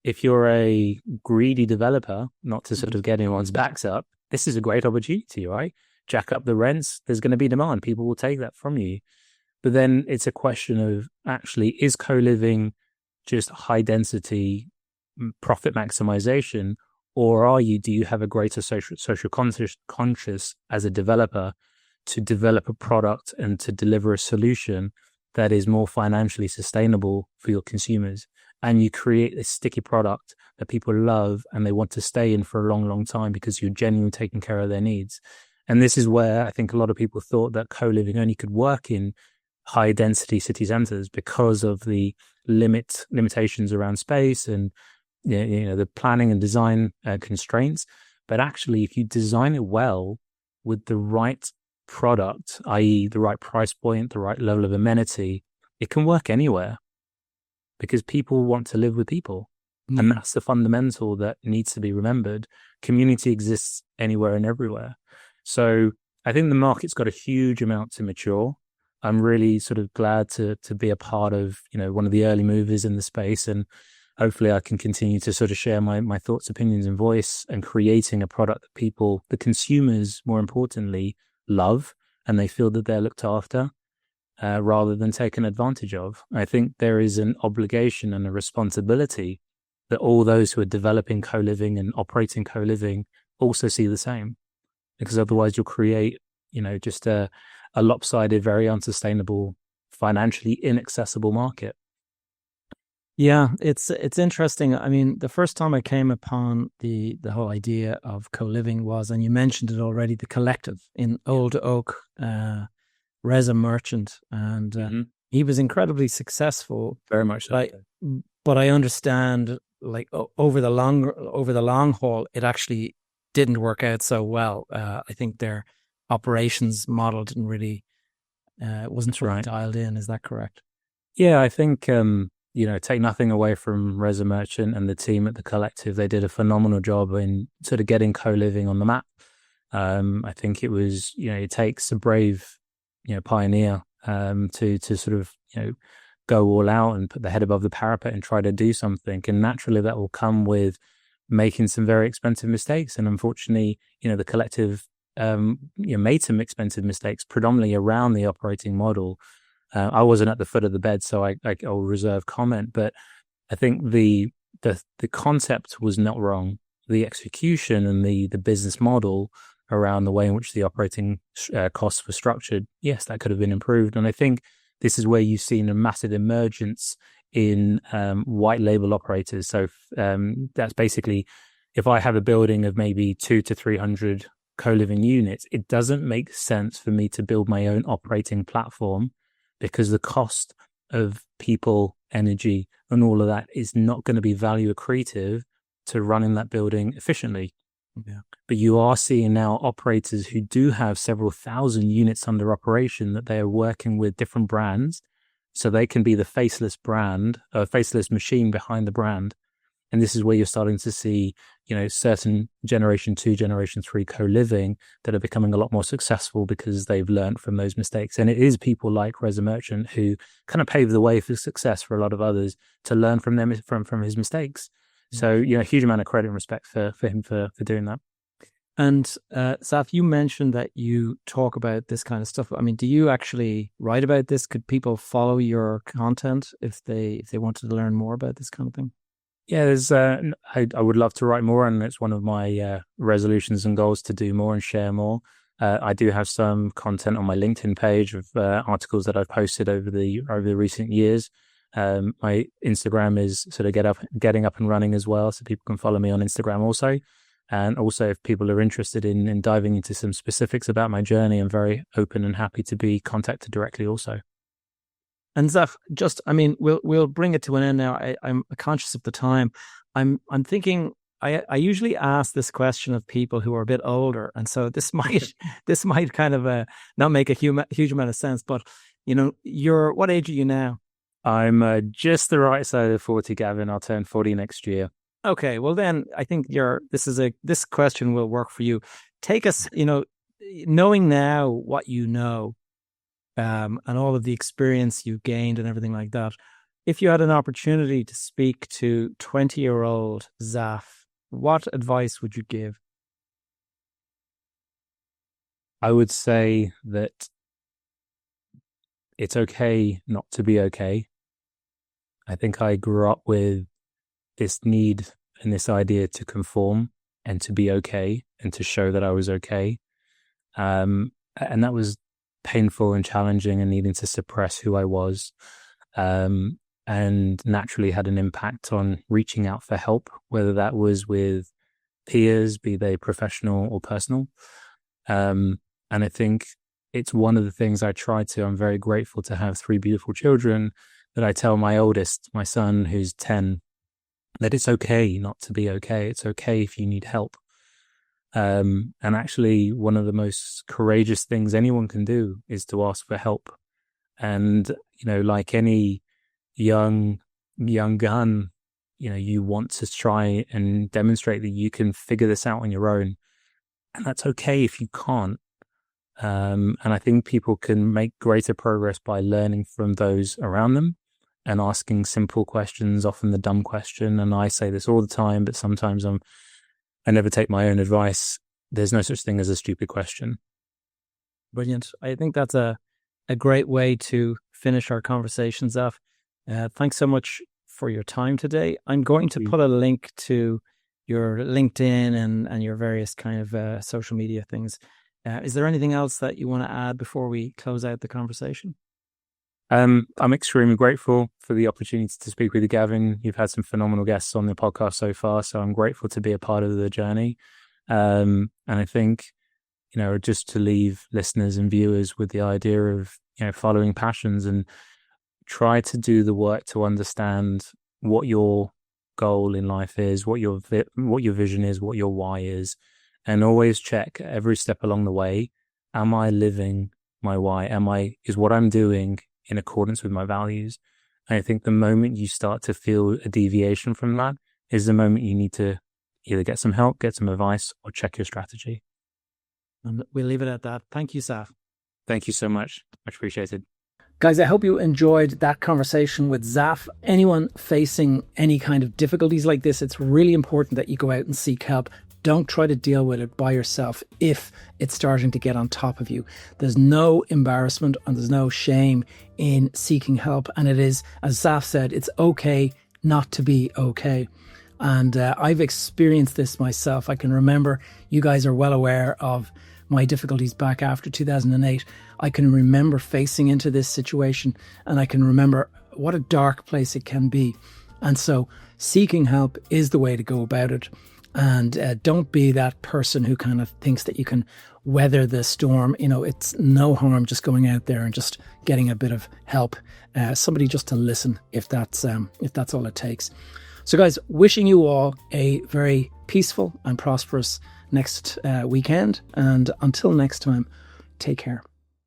B: if you're a greedy developer, not to sort of get anyone's backs up, this is a great opportunity, right? Jack up the rents. There's going to be demand. People will take that from you. But then it's a question of, actually, is co-living just high density profit maximization, or do you have a greater social conscious as a developer to develop a product and to deliver a solution that is more financially sustainable for your consumers? And you create a sticky product that people love and they want to stay in for a long, long time because you're genuinely taking care of their needs. And this is where I think a lot of people thought that co-living only could work in high density city centers because of the limitations around space and the planning and design constraints. But actually, if you design it well with the right product, i.e. the right price point, the right level of amenity, it can work anywhere because people want to live with people. And that's the fundamental that needs to be remembered. Community exists anywhere and everywhere. So I think the market's got a huge amount to mature. I'm really sort of glad to be a part of, one of the early movers in the space. And hopefully I can continue to sort of share my thoughts, opinions, and voice, and creating a product that people, the consumers, more importantly, love, and they feel that they're looked after rather than taken advantage of. I think there is an obligation and a responsibility that all those who are developing co-living and operating co-living also see the same, because otherwise you'll create, just a lopsided, very unsustainable, financially inaccessible market.
A: Yeah, it's interesting. I mean, the first time I came upon the whole idea of co-living was, and you mentioned it already, the Collective in Old Oak, Reza Merchant, and he was incredibly successful.
B: Very much so.
A: But I understand, like over the long haul, it actually didn't work out so well. I think their operations model didn't really wasn't really dialed in. Is that correct?
B: Yeah, I think take nothing away from Reza Merchant and the team at the Collective. They did a phenomenal job in sort of getting co-living on the map. I think it was, it takes a brave, pioneer to sort of, go all out and put the head above the parapet and try to do something. And naturally that will come with making some very expensive mistakes. And unfortunately, the Collective made some expensive mistakes, predominantly around the operating model. I wasn't at the foot of the bed, so I'll reserve comment. But I think the concept was not wrong. The execution and the business model around the way in which the operating costs were structured, yes, that could have been improved. And I think this is where you've seen a massive emergence in white label operators. So that's basically, if I have a building of maybe 200 to 300 co-living units, it doesn't make sense for me to build my own operating platform, because the cost of people, energy, and all of that is not going to be value accretive to running that building efficiently. Yeah. But you are seeing now operators who do have several thousand units under operation, that they are working with different brands, so they can be the faceless brand, a faceless machine behind the brand. And this is where you're starting to see, certain generation 2, generation 3 co-living that are becoming a lot more successful because they've learned from those mistakes. And it is people like Reza Merchant who kind of paved the way for success for a lot of others to learn from them, from his mistakes. So, a huge amount of credit and respect for him for doing that.
A: And Zaf, you mentioned that you talk about this kind of stuff. I mean, do you actually write about this? Could people follow your content if they wanted to learn more about this kind of thing?
B: Yeah, there's. I would love to write more, and it's one of my resolutions and goals to do more and share more. I do have some content on my LinkedIn page of articles that I've posted over the recent years. My Instagram is sort of getting up and running as well, so people can follow me on Instagram also. And also, if people are interested in diving into some specifics about my journey, I'm very open and happy to be contacted directly also.
A: And Zaf, we'll bring it to an end now. I'm conscious of the time. I'm thinking I usually ask this question of people who are a bit older, and so this might kind of not make a huge amount of sense. But what age are you now?
B: I'm just the right side of 40, Gavin. I'll turn 40 next year.
A: Okay, well then I think this question will work for you. Take us, knowing now what you know, and all of the experience you've gained and everything like that. If you had an opportunity to speak to 20-year-old Zaff, what advice would you give?
B: I would say that it's okay not to be okay. I think I grew up with this need and this idea to conform and to be okay and to show that I was okay. And that was painful and challenging and needing to suppress who I was. And naturally had an impact on reaching out for help, whether that was with peers, be they professional or personal. And I think it's one of the things I try to. I'm very grateful to have 3 beautiful children that I tell my oldest, my son, who's 10, that it's okay not to be okay. It's okay if you need help. And actually, one of the most courageous things anyone can do is to ask for help. And, like any young gun, you want to try and demonstrate that you can figure this out on your own. And that's okay if you can't. And I think people can make greater progress by learning from those around them and asking simple questions, often the dumb question. And I say this all the time, but sometimes I never take my own advice. There's no such thing as a stupid question.
A: Brilliant. I think that's a great way to finish our conversation, Zaff. Thanks so much for your time today. I'm going to put a link to your LinkedIn and your various kind of social media things. Is there anything else that you want to add before we close out the conversation?
B: I'm extremely grateful for the opportunity to speak with you, Gavin. You've had some phenomenal guests on the podcast so far, so I'm grateful to be a part of the journey. And I think, just to leave listeners and viewers with the idea of, following passions and try to do the work to understand what your goal in life is, what your vision is, what your why is, and always check every step along the way. Am I living my why? Is what I'm doing in accordance with my values? And I think the moment you start to feel a deviation from that is the moment you need to either get some help, get some advice, or check your strategy.
A: And we'll leave it at that. Thank you, Zaff.
B: Thank you so much. Much appreciated.
A: Guys, I hope you enjoyed that conversation with Zaff. Anyone facing any kind of difficulties like this, it's really important that you go out and seek help. Don't try to deal with it by yourself if it's starting to get on top of you. There's no embarrassment and there's no shame in seeking help. And it is, as Zaff said, it's okay not to be okay. And I've experienced this myself. I can remember, you guys are well aware of my difficulties back after 2008. I can remember facing into this situation, and I can remember what a dark place it can be. And so seeking help is the way to go about it. And don't be that person who kind of thinks that you can weather the storm. It's no harm just going out there and just getting a bit of help. Somebody just to listen, if that's all it takes. So guys, wishing you all a very peaceful and prosperous next weekend. And until next time, take care.